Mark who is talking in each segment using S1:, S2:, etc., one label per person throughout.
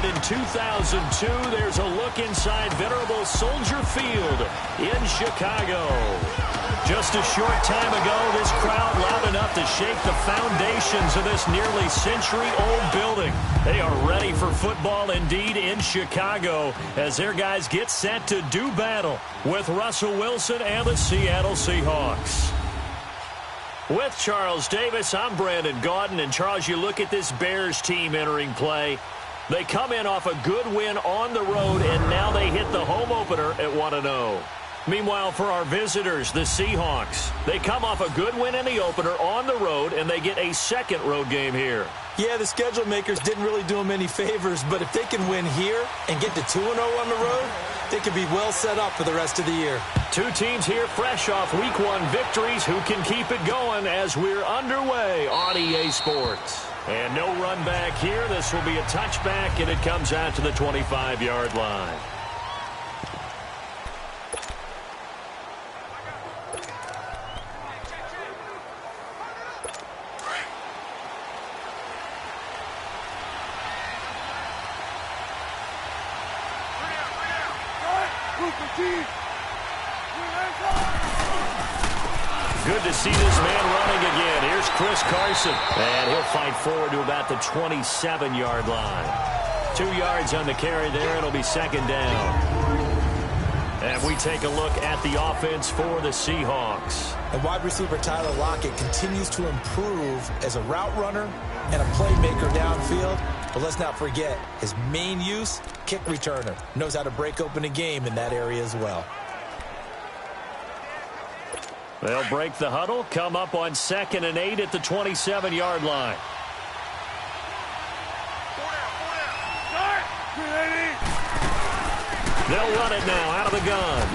S1: in 2002. There's a look inside venerable Soldier Field in Chicago. Just a short time ago, this crowd loud enough to shake the foundations of this nearly century-old building. They are ready for football indeed in Chicago as their guys get set to do battle with Russell Wilson and the Seattle Seahawks. With Charles Davis, I'm Brandon Gaudin. And Charles, you look at this Bears team entering play. They come in off a good win on the road, and now they hit the home opener at 1-0. Meanwhile, for our visitors, the Seahawks, they come off a good win in the opener on the road, and they get a second road game here.
S2: Yeah, the schedule makers didn't really do them any favors, but if they can win here and get to 2-0 on the road, they could be well set up for the rest of the year.
S1: Two teams here fresh off Week 1 victories who can keep it going as we're underway on EA Sports. And no run back here. This will be a touchback, and it comes out to the 25-yard line. Good to see this man running again. Here's Chris Carson. And he'll fight forward to about the 27-yard line. 2 yards on the carry there. It'll be second down. And we take a look at the offense for the Seahawks.
S2: And wide receiver Tyler Lockett continues to improve as a route runner and a playmaker downfield. But let's not forget his main use, kick returner. Knows how to break open a game in that area as well.
S1: They'll break the huddle, come up on 2nd and 8 at the 27-yard line. They'll run it now out of the gun.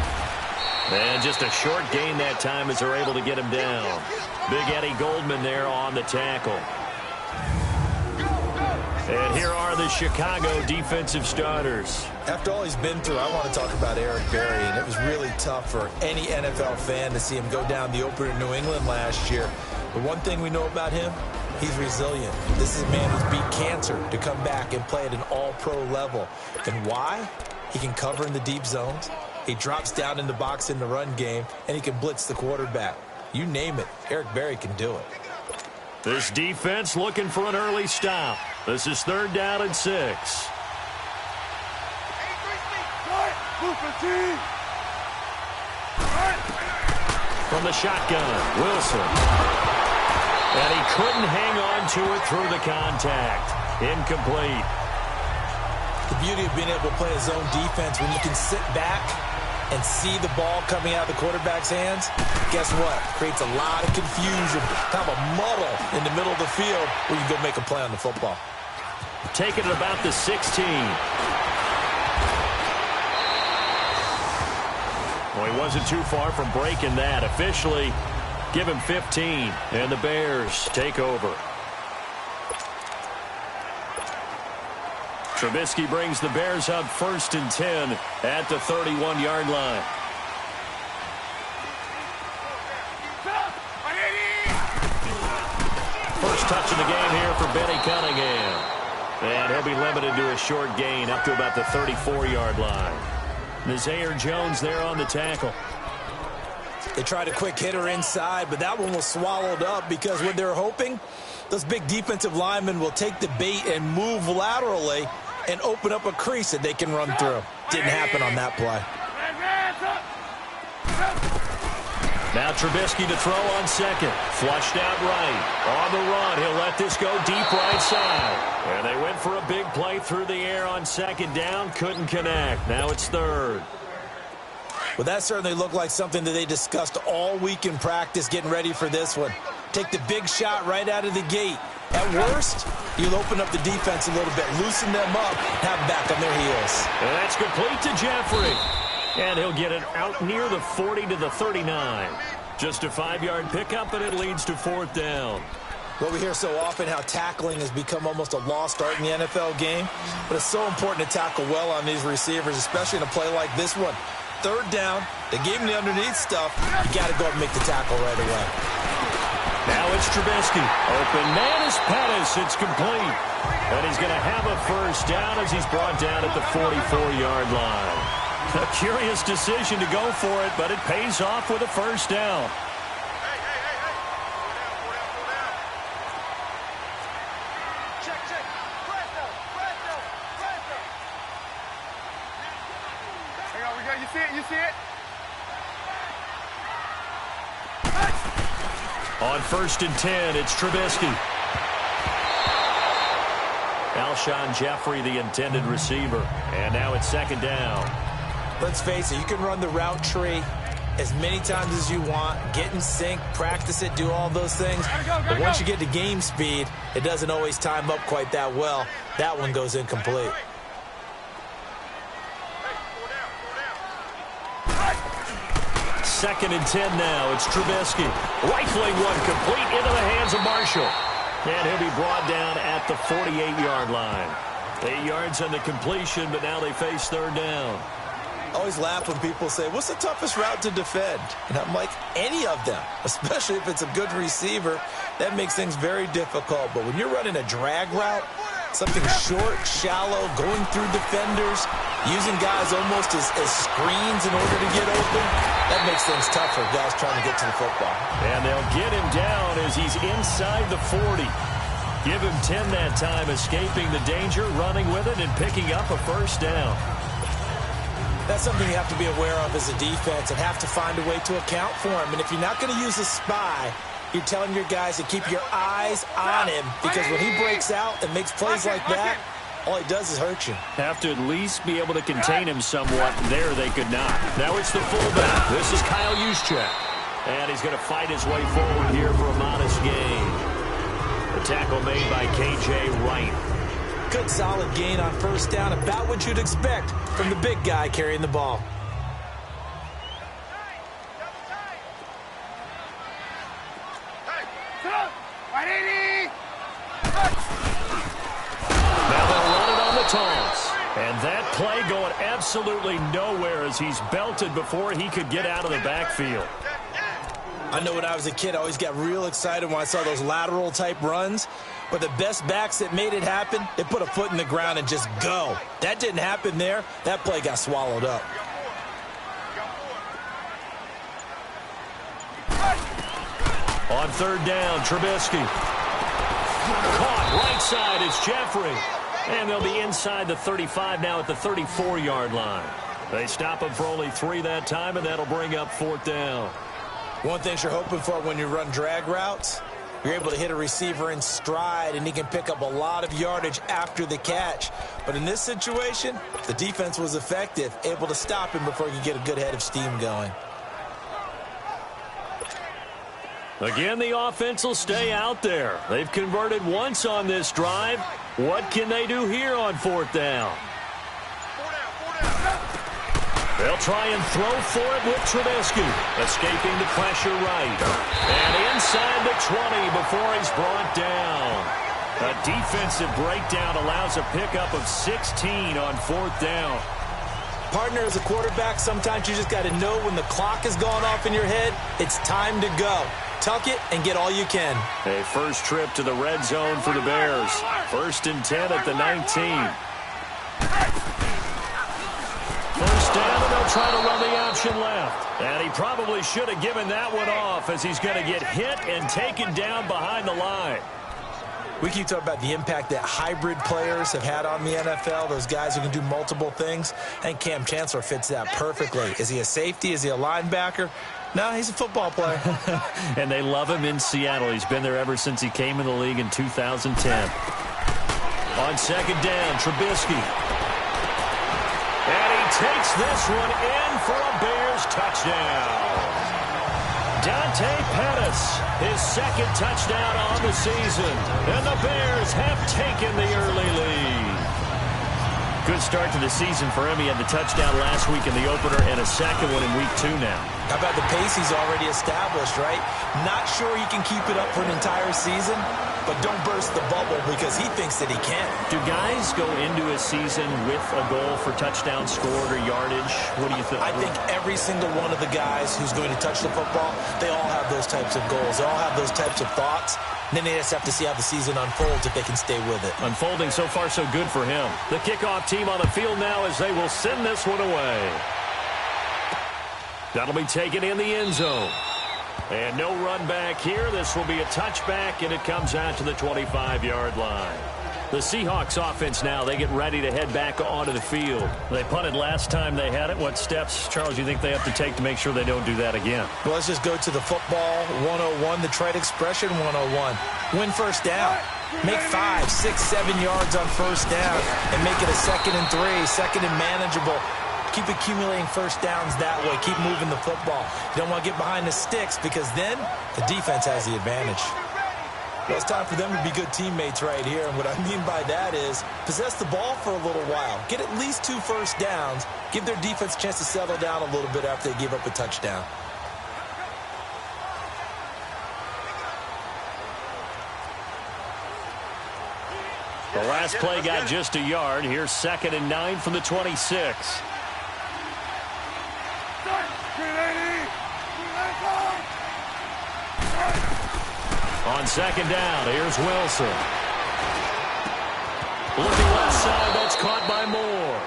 S1: And just a short gain that time as they're able to get him down. Big Eddie Goldman there on the tackle. And here are the Chicago defensive starters.
S2: After all he's been through, I want to talk about Eric Berry, and it was really tough for any NFL fan to see him go down the opener in New England last year. But one thing we know about him, he's resilient. This is a man who's beat cancer to come back and play at an all-pro level. And why? He can cover in the deep zones. He drops down in the box in the run game, and he can blitz the quarterback. You name it, Eric Berry can do it.
S1: This defense looking for an early stop. This is 3rd down and 6. From the shotgun, Wilson. And he couldn't hang on to it through the contact. Incomplete.
S2: The beauty of being able to play a zone defense when you can sit back and see the ball coming out of the quarterback's hands, guess what? Creates a lot of confusion, kind of a muddle in the middle of the field where you go make a play on the football.
S1: Taking it about the 16. Well, he wasn't too far from breaking that. Officially, give him 15, and the Bears take over. Trubisky brings the Bears up 1st and 10 at the 31-yard line. First touch of the game here for Benny Cunningham. And he'll be limited to a short gain up to about the 34-yard line. Nazaire Jones there on the tackle.
S2: They tried a quick hitter inside, but that one was swallowed up because what they're hoping, those big defensive linemen will take the bait and move laterally and open up a crease that they can run through. Didn't happen on that play.
S1: Now Trubisky to throw on 2nd. Flushed out right. On the run, he'll let this go deep right side. And they went for a big play through the air on 2nd down. Couldn't connect. Now it's 3rd.
S2: Well, that certainly looked like something that they discussed all week in practice getting ready for this one. Take the big shot right out of the gate. At worst, you'll open up the defense a little bit, loosen them up, have them back on their heels.
S1: And that's complete to Jeffrey. And he'll get it out near the 40 to the 39. Just a 5-yard pickup, and it leads to 4th down.
S2: Well, we hear so often how tackling has become almost a lost art in the NFL game. But it's so important to tackle well on these receivers, especially in a play like this one. 3rd down, they gave him the underneath stuff. You got to go and make the tackle right away.
S1: Now it's Trubisky. Open man is Pettis. It's complete. And he's going to have a first down as he's brought down at the 44-yard line. A curious decision to go for it, but it pays off with a first down.
S3: You see it?
S1: On 1st and 10, it's Trubisky. Alshon Jeffrey, the intended receiver. And now it's 2nd down.
S2: Let's face it, you can run the route tree as many times as you want, get in sync, practice it, do all those things. But once you get to game speed, it doesn't always time up quite that well. That one goes incomplete.
S1: 2nd and 10 now. It's Trubisky. Rifling one complete into the hands of Marshall. And he'll be brought down at the 48-yard line. 8 yards on the completion, but now they face 3rd down.
S2: I always laugh when people say, what's the toughest route to defend? And I'm like, any of them, especially if it's a good receiver. That makes things very difficult. But when you're running a drag route, something short, shallow, going through defenders, using guys almost as screens in order to get open, that makes things tough for guys trying to get to the football.
S1: And they'll get him down as he's inside the 40. Give him 10 that time, escaping the danger, running with it, and picking up a first down.
S2: That's something you have to be aware of as a defense and have to find a way to account for him. And if you're not going to use a spy, you're telling your guys to keep your eyes on him, because when he breaks out and makes plays like that, all he does is hurt you.
S1: Have to at least be able to contain him somewhat. There they could not. Now it's the fullback. This is Kyle Juszczyk. And he's going to fight his way forward here for a modest gain. The tackle made by K.J. Wright.
S2: Good solid gain on 1st down. About what you'd expect from the big guy carrying the ball.
S1: And that play going absolutely nowhere as he's belted before he could get out of the backfield.
S2: I know when I was a kid, I always got real excited when I saw those lateral type runs. But the best backs that made it happen, they put a foot in the ground and just go. That didn't happen there. That play got swallowed up.
S1: On 3rd down, Trubisky. Caught right side is Jeffrey. And they'll be inside the 35 now at the 34-yard line. They stop him for only 3 that time, and that'll bring up 4th down.
S2: One thing you're hoping for when you run drag routes, you're able to hit a receiver in stride, and he can pick up a lot of yardage after the catch. But in this situation, the defense was effective, able to stop him before he could get a good head of steam going.
S1: Again, the offense will stay out there. They've converted once on this drive. What can they do here on 4th down? They'll try and throw for it with Trubisky. Escaping the pressure right. And inside the 20 before he's brought down. A defensive breakdown allows a pickup of 16 on 4th down.
S2: Partner, as a quarterback, sometimes you just got to know when the clock has gone off in your head, it's time to go. Tuck it and get all you can.
S1: A first trip to the red zone for the Bears. 1st and 10 at the 19. First down, and they'll try to run the option left. And he probably should have given that one off as he's going to get hit and taken down behind the line.
S2: We keep talking about the impact that hybrid players have had on the NFL, those guys who can do multiple things. I think Cam Chancellor fits that perfectly. Is he a safety? Is he a linebacker? No, he's a football player.
S1: And they love him in Seattle. He's been there ever since he came in the league in 2010. On 2nd down, Trubisky. And he takes this one in for a Bears touchdown. Dante Pettis, his 2nd touchdown on the season. And the Bears have taken the early lead. Good start to the season for him. He had the touchdown last week in the opener and a 2nd one in week 2 now.
S2: How about the pace he's already established, right? Not sure he can keep it up for an entire season, but don't burst the bubble because he thinks that he can.
S1: Do guys go into a season with a goal for touchdown scored or yardage? What do you think?
S2: I think every single one of the guys who's going to touch the football, they all have those types of goals. They all have those types of thoughts. And then they just have to see how the season unfolds if they can stay with it.
S1: Unfolding so far so good for him. The kickoff team on the field now as they will send this one away. That'll be taken in the end zone. And no run back here. This will be a touchback, and it comes out to the 25-yard line. The Seahawks offense now, they get ready to head back onto the field. They punted last time they had it. What steps, Charles, you think they have to take to make sure they don't do that again?
S2: Well, let's just go to the football 101, the trite expression 101. Win first down. Make 5, 6, 7 yards on first down and make it a 2nd and 3, 2nd and manageable. Keep accumulating first downs that way. Keep moving the football. You don't want to get behind the sticks because then the defense has the advantage. Well, it's time for them to be good teammates right here. And what I mean by that is possess the ball for a little while. Get at least 2 first downs. Give their defense a chance to settle down a little bit after they give up a touchdown.
S1: The last play got just a yard. Here's 2nd and 9 from the 26. On 2nd down, here's Wilson. Looking left side, that's caught by Moore.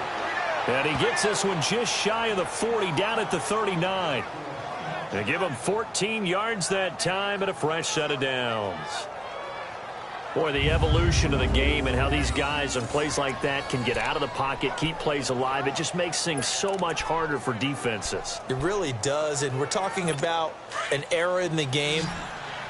S1: And he gets this one just shy of the 40, down at the 39. They give him 14 yards that time and a fresh set of downs. Boy, the evolution of the game and how these guys on plays like that can get out of the pocket, keep plays alive, it just makes things so much harder for defenses.
S2: It really does, and we're talking about an era in the game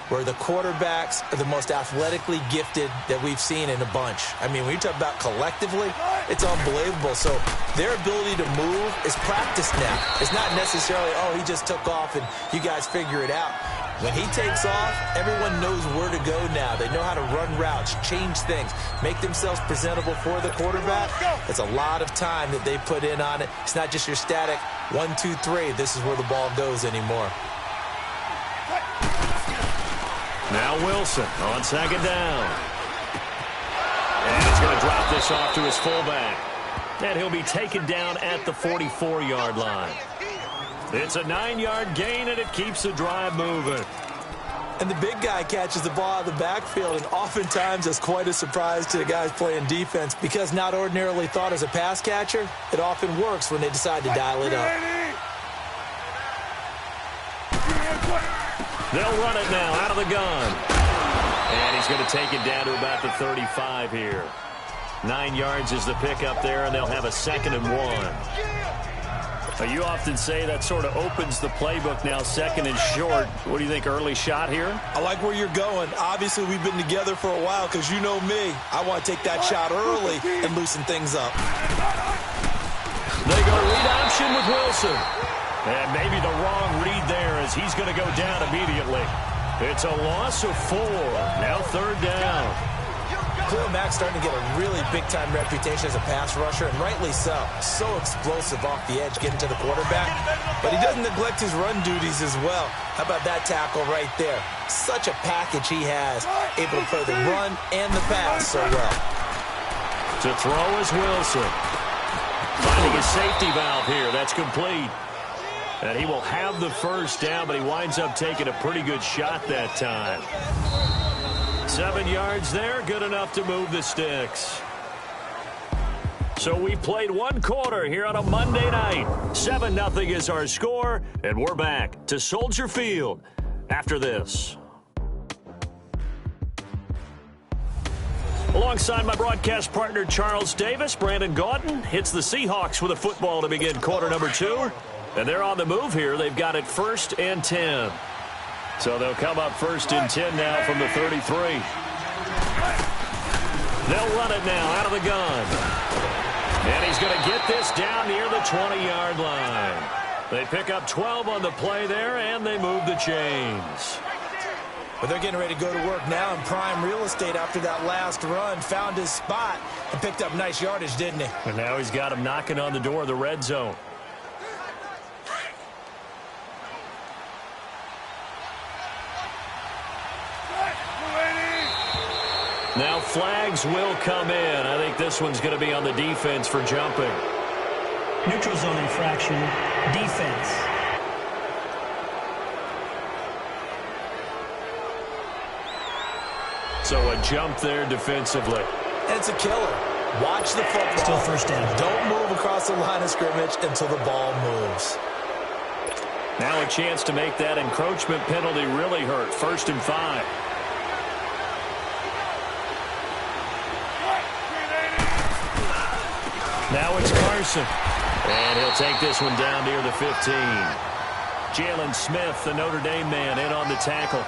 S2: where the quarterbacks are the most athletically gifted that we've seen in a bunch. I mean, when you talk about collectively, it's unbelievable. So their ability to move is practiced now. It's not necessarily, oh, he just took off and you guys figure it out. When he takes off, everyone knows where to go now. They know how to run routes, change things, make themselves presentable for the quarterback. It's a lot of time that they put in on it. It's not just your static 1, 2, 3. This is where the ball goes anymore.
S1: Now Wilson on 2nd down. And he's going to drop this off to his fullback. And he'll be taken down at the 44-yard line. It's a 9-yard gain, and it keeps the drive moving.
S2: And the big guy catches the ball out of the backfield, and oftentimes it's quite a surprise to the guys playing defense because not ordinarily thought as a pass catcher, it often works when they decide to dial it up.
S1: They'll run it now out of the gun. And he's going to take it down to about the 35 here. 9 yards is the pickup there, and they'll have a 2nd and 1. You often say that sort of opens the playbook now, 2nd and short. What do you think, early shot here?
S2: I like where you're going. Obviously, we've been together for a while because you know me. I want to take that shot early and loosen things up.
S1: They go read option with Wilson. And maybe the wrong read there as he's going to go down immediately. It's a loss of 4. Now 3rd down.
S2: Khalil Mack's starting to get a really big-time reputation as a pass rusher, and rightly so. So explosive off the edge getting to the quarterback. But he doesn't neglect his run duties as well. How about that tackle right there? Such a package he has, able to play the run and the pass so well.
S1: To throw is Wilson. Finding a safety valve here. That's complete. And he will have the first down, but he winds up taking a pretty good shot that time. 7 yards there, good enough to move the sticks. So we played 1 quarter here on a Monday night. 7-0 is our score, and we're back to Soldier Field after this. Alongside my broadcast partner, Charles Davis, Brandon Gaudin hits the Seahawks with a football to begin quarter number 2. And they're on the move here. They've got it 1st and 10. So they'll come up 1st and 10 now from the 33. They'll run it now out of the gun. And he's going to get this down near the 20-yard line. They pick up 12 on the play there, and they move the chains.
S2: But they're getting ready to go to work now in prime real estate after that last run. Found his spot and picked up nice yardage, didn't he?
S1: And now he's got him knocking on the door of the red zone. Now flags will come in. I think this one's going to be on the defense for jumping.
S4: Neutral zone infraction, defense.
S2: So a jump there defensively. And it's a killer. Watch the football.
S4: Still first down.
S2: Don't move across the line of scrimmage until the ball moves.
S1: Now a chance to make that encroachment penalty really hurt. 1st and 5. Now it's Carson. And he'll take this one down near the 15. Jalen Smith, the Notre Dame man, in on the tackle.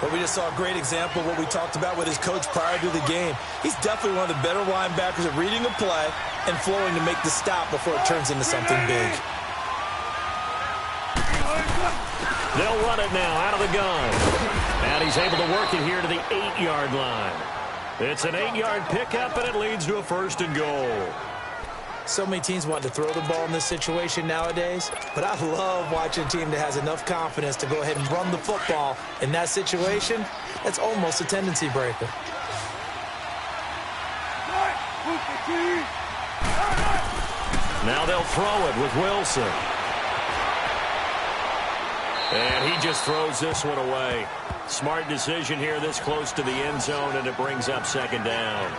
S2: But we just saw a great example of what we talked about with his coach prior to the game. He's definitely one of the better linebackers at reading a play and flowing to make the stop before it turns into something big.
S1: They'll run it now out of the gun. And he's able to work it here to the 8-yard line. It's an 8-yard pickup, and it leads to a 1st and goal.
S2: So many teams want to throw the ball in this situation nowadays, but I love watching a team that has enough confidence to go ahead and run the football. In that situation, that's almost a tendency breaker.
S1: Now they'll throw it with Wilson. And he just throws this one away. Smart decision here this close to the end zone, and it brings up 2nd down.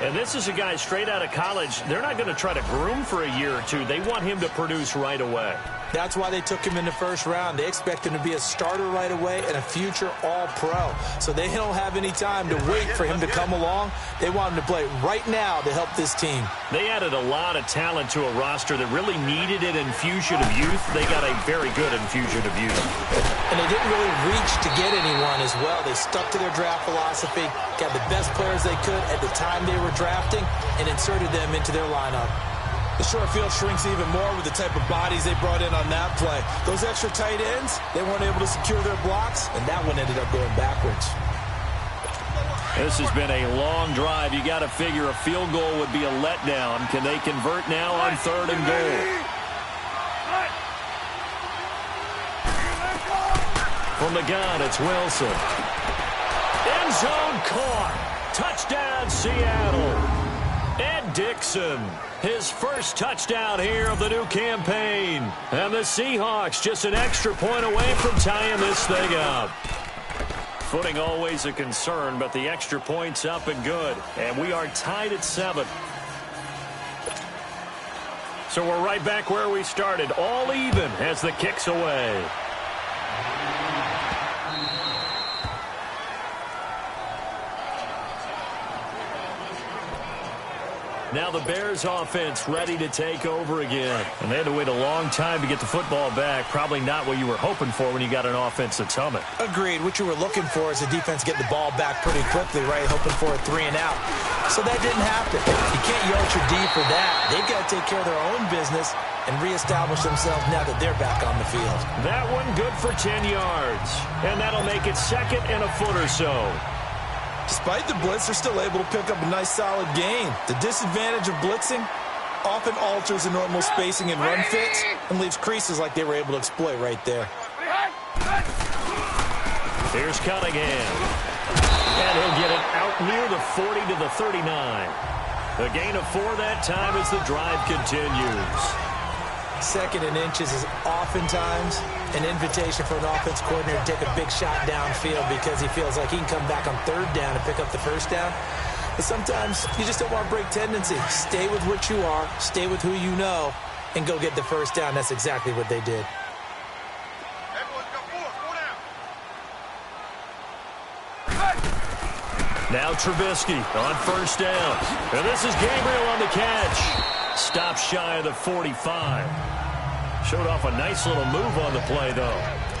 S1: And this is a guy straight out of college. They're not going to try to groom for a year or two. They want him to produce right away.
S2: That's why they took him in the 1st round. They expect him to be a starter right away and a future All-Pro. So they don't have any time to wait for him to come along. They want him to play right now to help this team.
S1: They added a lot of talent to a roster that really needed an infusion of youth. They got a very good infusion of youth.
S2: And they didn't really reach to get anyone as well. They stuck to their draft philosophy, got the best players they could at the time they were drafting, and inserted them into their lineup. The short field shrinks even more with the type of bodies they brought in on that play. Those extra tight ends, they weren't able to secure their blocks, and that one ended up going backwards.
S1: This has been a long drive. You got to figure a field goal would be a letdown. Can they convert now on 3rd and goal? From the gun, it's Wilson. End zone caught. Touchdown, Seattle. Ed Dixon, his first touchdown here of the new campaign. And the Seahawks just an extra point away from tying this thing up. Footing always a concern, but the extra point's up and good. And we are tied at 7. So we're right back where we started, all even as the kick's away. Now the Bears offense ready to take over again. And they had to wait a long time to get the football back. Probably not what you were hoping for when you got an offense that's humming.
S2: Agreed. What you were looking for is the defense get the ball back pretty quickly, right? Hoping for a 3 and out. So that didn't happen. You can't yell at your D for that. They've got to take care of their own business and reestablish themselves now that they're back on the field.
S1: That one good for 10 yards. And that'll make it 2nd and a foot or so.
S2: Despite the blitz, they're still able to pick up a nice, solid gain. The disadvantage of blitzing often alters the normal spacing and run fits and leaves creases like they were able to exploit right there.
S1: Here's Cunningham. And he'll get it out near the 40 to the 39. A gain of 4 that time as the drive continues.
S2: 2nd and inches is oftentimes an invitation for an offense coordinator to take a big shot downfield because he feels like he can come back on 3rd down and pick up the 1st down. But sometimes you just don't want to break tendency. Stay with what you are, stay with who you know, and go get the 1st down. That's exactly what they did.
S1: Now Trubisky on 1st down. And this is Gabriel on the catch. Stop shy of the 45. Showed off a nice little move on the play, though.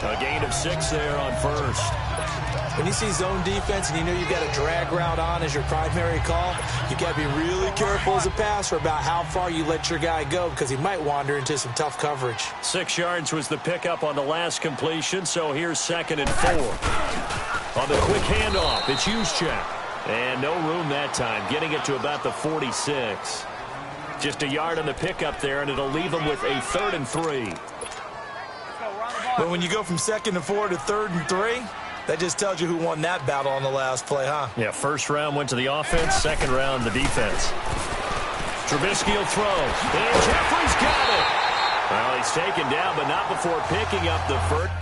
S1: A gain of 6 there on 1st.
S2: When you see zone defense and you know you've got a drag route on as your primary call, you got to be really careful as a passer about how far you let your guy go because he might wander into some tough coverage.
S1: 6 yards was the pickup on the last completion, so here's 2nd and 4. On the quick handoff, it's Juszczyk. And no room that time, getting it to about the 46. Just a yard on the pickup there, and it'll leave them with a 3rd and 3.
S2: But when you go from 2nd and 4 to 3rd and 3, That just tells you who won that battle on the last play, huh?
S1: Yeah, first round went to the offense, second round the defense. Trubisky will throw, and Jeffrey's got it. Well, he's taken down, but not before picking up the first.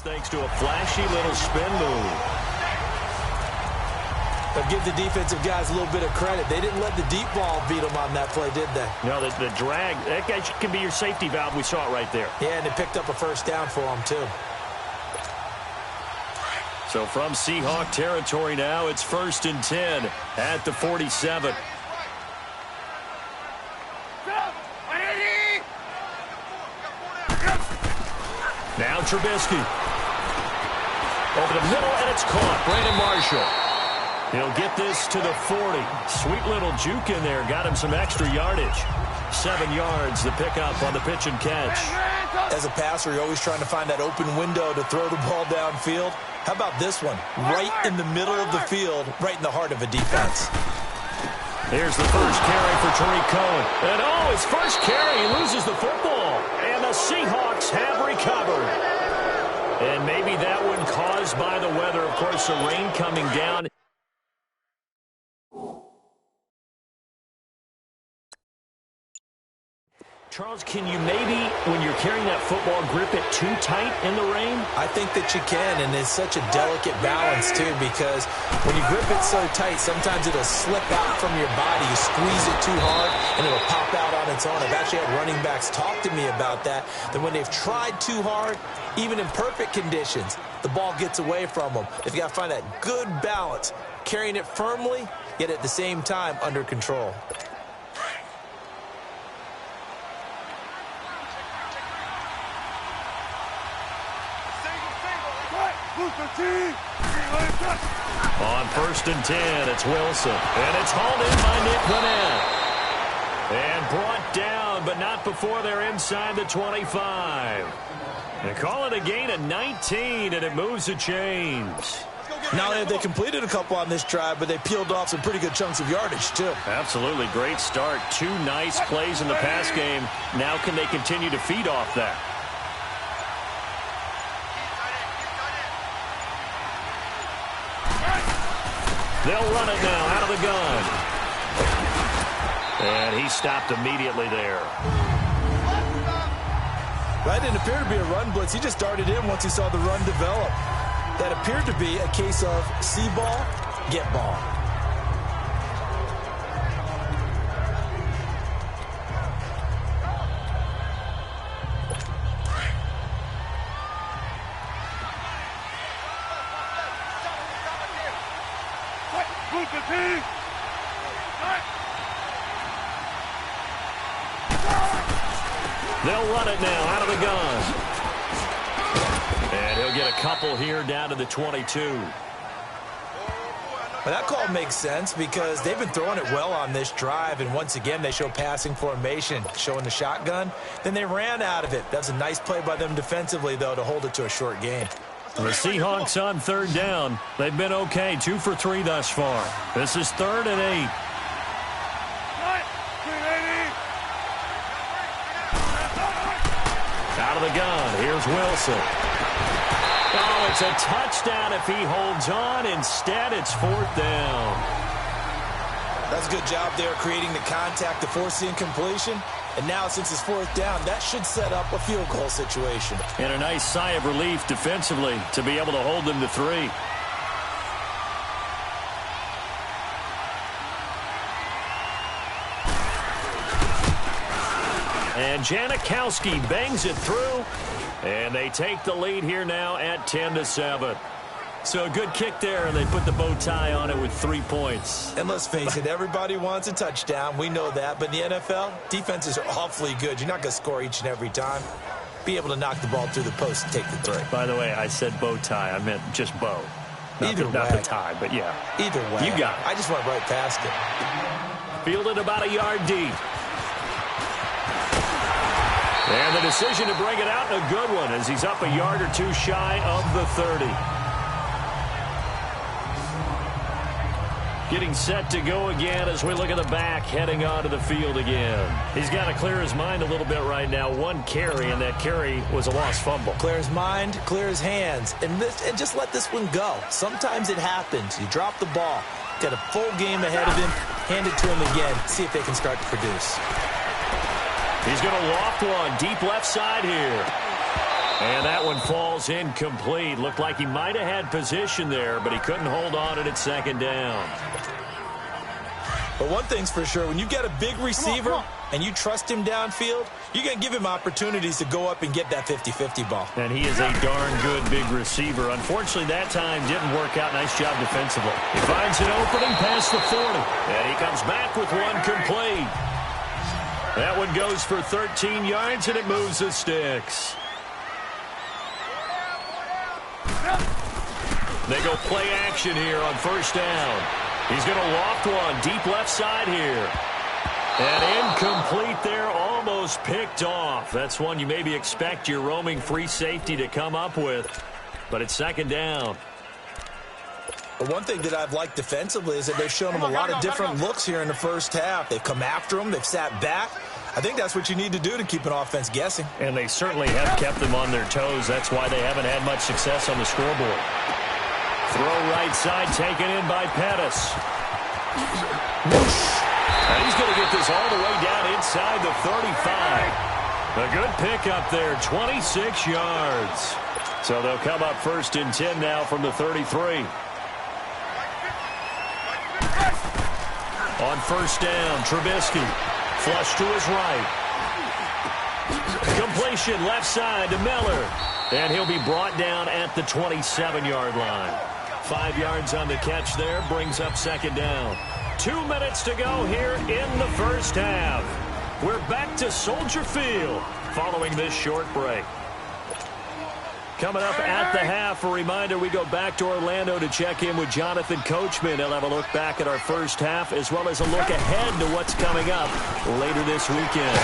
S1: Thanks to a flashy little spin move.
S2: But give the defensive guys a little bit of credit. They didn't let the deep ball beat them on that play, did they?
S1: No, the drag, that guy can be your safety valve. We saw it right there.
S2: Yeah, and they picked up a first down for them, too.
S1: So from Seahawk territory now, it's 1st and 10 at the 47. Now Trubisky. Over the middle, and it's caught. Brandon Marshall. He'll get this to the 40. Sweet little juke in there. Got him some extra yardage. 7 yards, the pickup on the pitch and catch.
S2: As a passer, you're always trying to find that open window to throw the ball downfield. How about this one? Right in the middle of the field, right in the heart of a defense.
S1: Here's the first carry for Tariq Cohen. And his first carry, he loses the football. And the Seahawks have recovered. And maybe that one caused by the weather. Of course, the rain coming down. Charles, can you maybe, when you're carrying that football, grip it too tight in the rain?
S2: I think that you can, and it's such a delicate balance, too, because when you grip it so tight, sometimes it'll slip out from your body. You squeeze it too hard, and it'll pop out on its own. I've actually had running backs talk to me about that when they've tried too hard, even in perfect conditions, the ball gets away from them. They've got to find that good balance, carrying it firmly, yet at the same time under control.
S1: On 1st and 10, it's Wilson. And it's hauled in by Nick Vanette. And brought down, but not before they're inside the 25. They call it a gain of 19, and it moves the chains.
S2: Not only have they completed a couple on this drive, but they peeled off some pretty good chunks of yardage, too.
S1: Absolutely. Great start. 2 nice plays in the pass game. Now can they continue to feed off that? They'll run it now out of the gun. And he stopped immediately there.
S2: That didn't appear to be a run blitz. He just darted in once he saw the run develop. That appeared to be a case of see ball, get ball.
S1: They'll run it now out of the gun. And he'll get a couple here down to the 22.
S2: Well, that call makes sense because they've been throwing it well on this drive, and once again they show passing formation, showing the shotgun. Then they ran out of it. That's a nice play by them defensively, though, to hold it to a short gain.
S1: The Seahawks on 3rd down. They've been okay, 2 for 3 thus far. This is 3rd and 8. Out of the gun, here's Wilson. Oh, it's a touchdown if he holds on. Instead, it's 4th down.
S2: That's a good job there creating the contact to force the incompletion. And now, since it's 4th down, that should set up a field goal situation.
S1: And a nice sigh of relief defensively to be able to hold them to 3. And Janikowski bangs it through. And they take the lead here now at 10-7. So a good kick there, and they put the bow tie on it with 3 points.
S2: And let's face it, everybody wants a touchdown. We know that. But in the NFL, defenses are awfully good. You're not going to score each and every time. Be able to knock the ball through the post and take the 3.
S1: By the way, I said bow tie. I meant just bow. Not the tie, but yeah.
S2: Either way.
S1: You got it.
S2: I just went right past it.
S1: Fielded about a yard deep. And the decision to bring it out, a good one, as he's up a yard or two shy of the 30. Getting set to go again as we look at the back, heading onto the field again. He's got to clear his mind a little bit right now. One carry, and that carry was a lost fumble.
S2: Clear his mind, clear his hands, and just let this one go. Sometimes it happens. You drop the ball. Got a full game ahead of him. Hand it to him again. See if they can start to produce.
S1: He's going to loft one deep left side here. And that one falls incomplete. Looked like he might have had position there, but he couldn't hold on it at second down.
S2: But one thing's for sure, when you get a big receiver and you trust him downfield, you're going to give him opportunities to go up and get that 50-50 ball.
S1: And he is a darn good big receiver. Unfortunately, that time didn't work out. Nice job defensively. He finds an opening past the 40. And he comes back with one complete. That one goes for 13 yards, and it moves the sticks. They go play action here on first down. He's going to loft one deep left side here. And incomplete there, almost picked off. That's one you maybe expect your roaming free safety to come up with. But it's second down.
S2: But one thing that I've liked defensively is that they've shown him a lot of different looks here in the first half. They've come after him. They've sat back. I think that's what you need to do to keep an offense guessing.
S1: And they certainly have kept them on their toes. That's why they haven't had much success on the scoreboard. Throw right side taken in by Pettis. And he's going to get this all the way down inside the 35. A good pickup there, 26 yards. So they'll come up first and 10 now from the 33. On first down, Trubisky. Flush to his right. Completion left side to Miller. And he'll be brought down at the 27-yard line. 5 yards on the catch there, brings up second down. 2 minutes to go here in the first half. We're back to Soldier Field following this short break. Coming up at the half, a reminder, we go back to Orlando to check in with Jonathan Coachman. He'll have a look back at our first half as well as a look ahead to what's coming up later this weekend.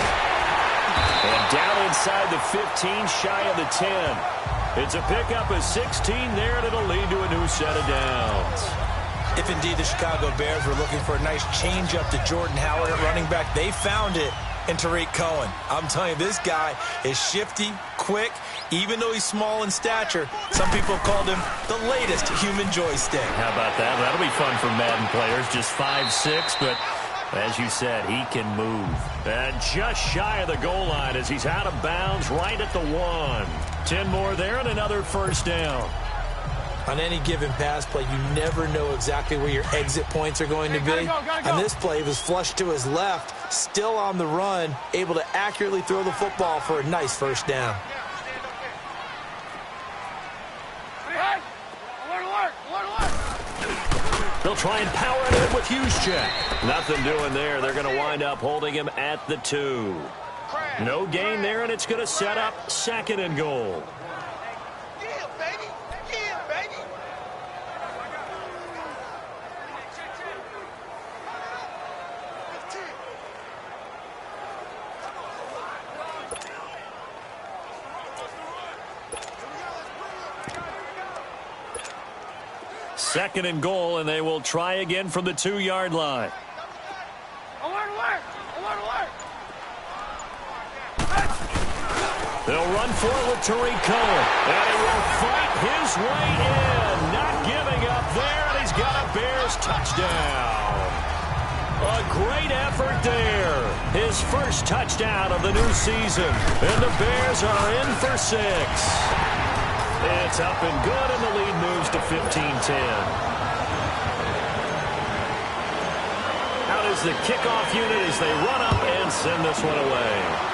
S1: And down inside the 15, shy of the 10. It's a pickup of 16 there, and it'll lead to a new set of downs.
S2: If indeed the Chicago Bears were looking for a nice change-up to Jordan Howard at running back, they found it in Tariq Cohen. I'm telling you, this guy is shifty, quick, even though he's small in stature. Some people have called him the latest human joystick.
S1: How about that? That'll be fun for Madden players. Just 5'6", but as you said, he can move. And just shy of the goal line as he's out of bounds right at the 1. 10 more there and another first down.
S2: On any given pass play, you never know exactly where your exit points are going to be. On this play, he was flushed to his left, still on the run, able to accurately throw the football for a nice first down.
S1: They'll try and power it in with Juszczyk. Nothing doing there. They're going to wind up holding him at the 2. No gain there, and it's going to set up second and goal. Second and goal, and they will try again from the 2-yard line. They'll run for it with Tariq Cohen. And he will fight his way in. Not giving up there, and he's got a Bears touchdown. A great effort there. His first touchdown of the new season. And the Bears are in for 6. It's up and good, and the lead moves to 15-10. Out is the kickoff unit as they run up and send this one away.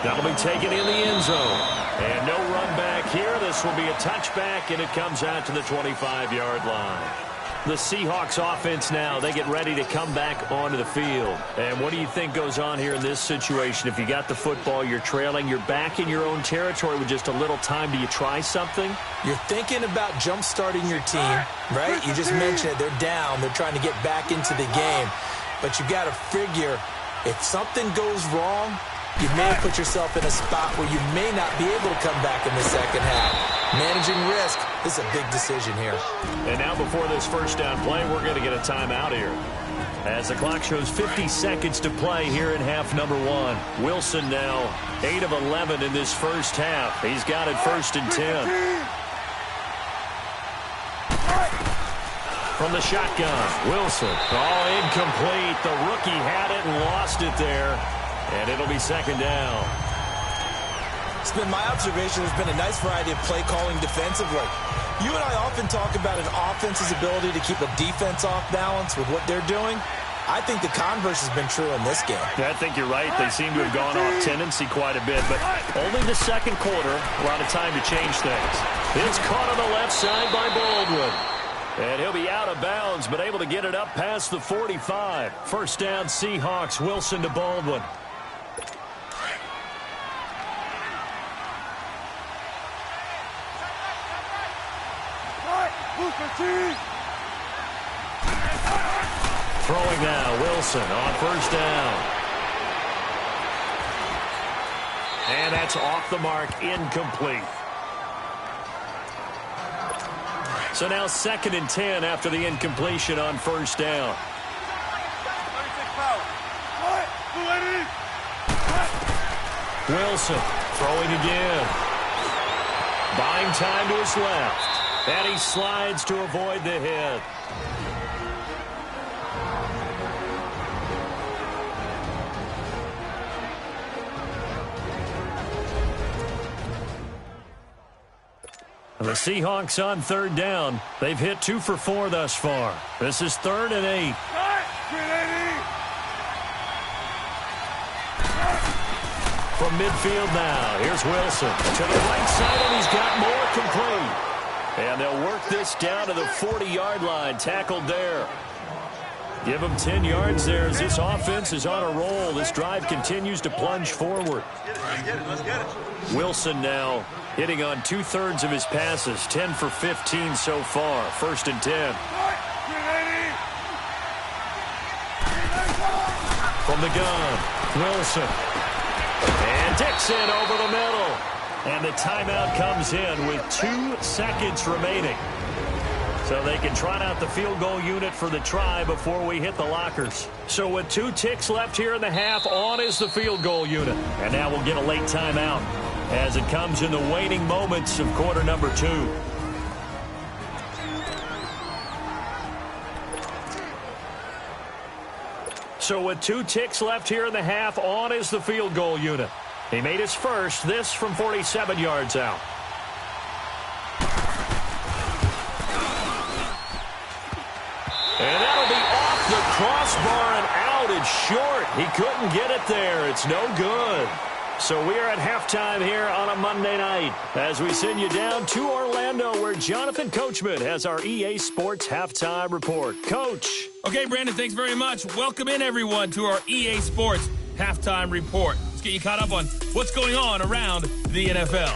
S1: That'll be taken in the end zone. And no run back here. This will be a touchback, and it comes out to the 25-yard line. The Seahawks offense now, they get ready to come back onto the field. And what do you think goes on here in this situation? If you got the football, you're trailing, you're back in your own territory with just a little time. Do you try something?
S2: You're thinking about jump-starting your team, right? You just mentioned it. They're down. They're trying to get back into the game. But you got to figure If something goes wrong, you may have put yourself in a spot where you may not be able to come back in the second half. Managing risk, this is a big decision here.
S1: And now before this first down play, we're going to get a timeout here. As the clock shows 50 seconds to play here in half number 1. Wilson now 8 of 11 in this first half. He's got it 1st and 10. From the shotgun, Wilson. Oh, incomplete. The rookie had it and lost it there. And it'll be second down.
S2: It's been my observation there's been a nice variety of play calling defensively. You and I often talk about an offense's ability to keep a defense off balance with what they're doing. I think the converse has been true in this game.
S1: Yeah, I think you're right. They seem to have gone off tendency quite a bit, but only the second quarter, a lot of time to change things. It's caught on the left side by Baldwin. And he'll be out of bounds, but able to get it up past the 45. First down, Seahawks. Wilson to Baldwin. Throwing now, Wilson on first down. And that's off the mark, incomplete. So now 2nd and 10 after the incompletion on first down. Wilson throwing again. Buying time to his left. And he slides to avoid the hit. The Seahawks on 3rd down. They've hit 2 for 4 thus far. This is 3rd and 8. From midfield now, here's Wilson to the right side, and he's got more complete. And they'll work this down to the 40-yard line, tackled there. Give them 10 yards there as this offense is on a roll. This drive continues to plunge forward.
S3: Let's get it.
S1: Wilson now hitting on 2/3 of his passes, 10 for 15 so far. 1st and 10. From the gun, Wilson. And Dixon over the middle. And the timeout comes in with 2 seconds remaining. So they can trot out the field goal unit for the try before we hit the lockers. So with 2 ticks left here in the half, on is the field goal unit. And now we'll get a late timeout as it comes in the waning moments of quarter number 2. So with 2 ticks left here in the half, on is the field goal unit. He made his first, this from 47 yards out. And that'll be off the crossbar and out. It's short. He couldn't get it there. It's no good. So we are at halftime here on a Monday night as we send you down to Orlando where Jonathan Coachman has our EA Sports Halftime Report. Coach.
S5: Okay, Brandon, thanks very much. Welcome in, everyone, to our EA Sports Halftime Report. Let's get you caught up on what's going on around the NFL.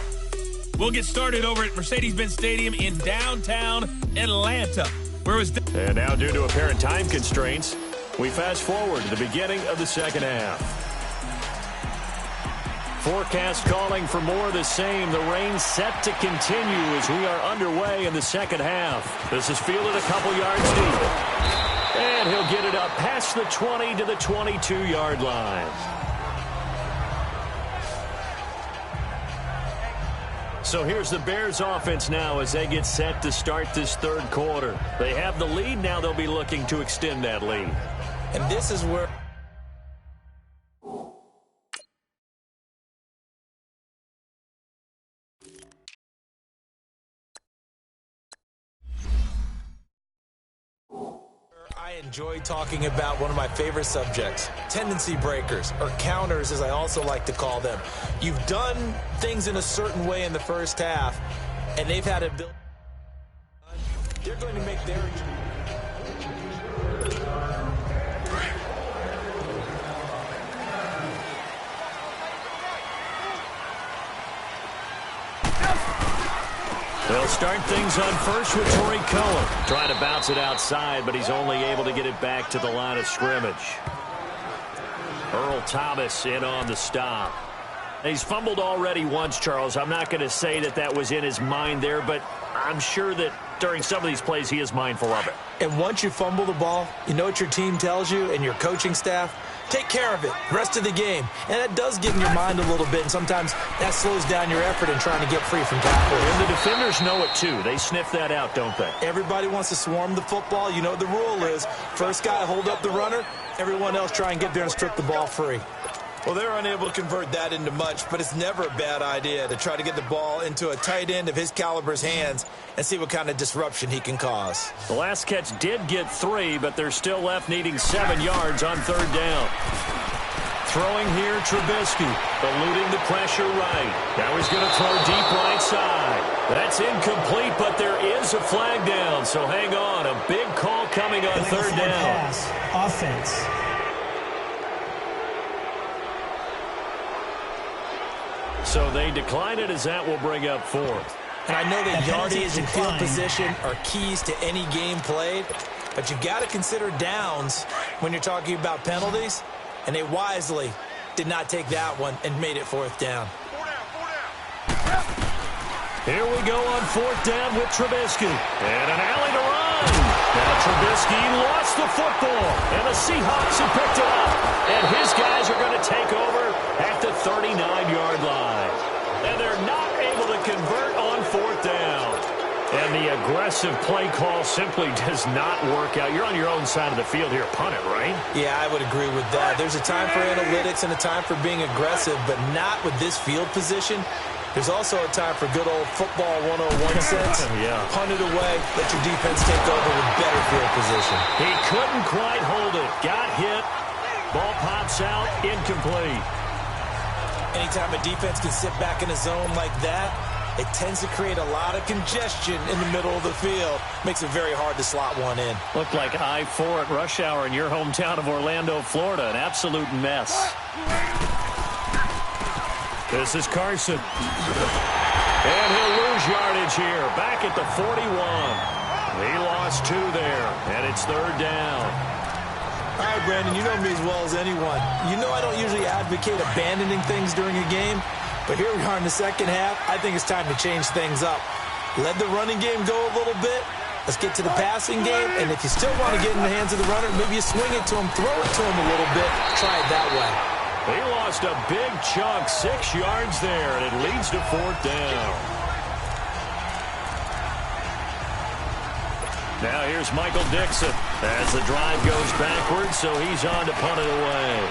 S5: We'll get started over at Mercedes-Benz Stadium in downtown Atlanta, where it was...
S1: And now, due to apparent time constraints, we fast forward to the beginning of the second half. Forecast calling for more of the same. The rain set to continue as we are underway in the second half. This is fielded a couple yards deep. And he'll get it up past the 20 to the 22-yard line. So here's the Bears offense now as they get set to start this third quarter. They have the lead. Now they'll be looking to extend that lead.
S2: And this is where... I enjoy talking about one of my favorite subjects, tendency breakers, or counters as I also like to call them. You've done things in a certain way in the first half, and they've had a build. They're going to make their...
S1: They'll start things on first with Torrey Cohen. Trying to bounce it outside, but he's only able to get it back to the line of scrimmage. Earl Thomas in on the stop. He's fumbled already once, Charles. I'm not going to say that that was in his mind there, but I'm sure that during some of these plays he is mindful of it.
S2: And once you fumble the ball, you know what your team tells you and your coaching staff? Take care of it rest of the game. And that does get in your mind a little bit, and sometimes that slows down your effort in trying to get free from tackles.
S1: And the defenders know it too. They sniff that out, don't they?
S2: Everybody wants to swarm the football. You know what the rule is. First guy hold up the runner. Everyone else try and get there and strip the ball free. Well, they're unable to convert that into much, but it's never a bad idea to try to get the ball into a tight end of his caliber's hands and see what kind of disruption he can cause.
S1: The last catch did get 3, but they're still left needing 7 yards on 3rd down. Throwing here, Trubisky, eluding the pressure right. Now he's going to throw deep right side. That's incomplete, but there is a flag down, so hang on. A big call coming on 3rd down.
S4: Pass. Offense.
S1: So they decline it as that will bring up 4th.
S2: And I know that yardage and field
S4: decline.
S2: position are keys to any game played, but you've got to consider downs when you're talking about penalties, and they wisely did not take that one and made it 4th down.
S1: Here we go on 4th down with Trubisky. And an alley to run. Now Trubisky lost the football, and the Seahawks have picked it up. And his guys are going to take over at the 39-yard line. And they're not able to convert on 4th down. And the aggressive play call simply does not work out. You're on your own side of the field here. Punt it, right?
S2: Yeah, I would agree with that. There's a time for analytics and a time for being aggressive, but not with this field position. There's also a time for good old football 101 sense.
S1: Yeah.
S2: Punt it away, let your defense take over with better field position.
S1: He couldn't quite hold it. Got hit. Ball pops out. Incomplete.
S2: Anytime a defense can sit back in a zone like that, it tends to create a lot of congestion in the middle of the field. Makes it very hard to slot one in.
S1: Looked like I-4 at rush hour in your hometown of Orlando, Florida. An absolute mess. This is Carson. And he'll lose yardage here. Back at the 41. He lost 2 there. And it's 3rd down.
S2: All right, Brandon, you know me as well as anyone. You know I don't usually advocate abandoning things during a game. But here we are in the second half. I think it's time to change things up. Let the running game go a little bit. Let's get to the passing game. And if you still want to get in the hands of the runner, maybe you swing it to him, throw it to him a little bit. Try it that way.
S1: He lost a big chunk, 6 yards there, and it leads to 4th down. Now here's Michael Dixon as the drive goes backwards, so he's on to punt it away.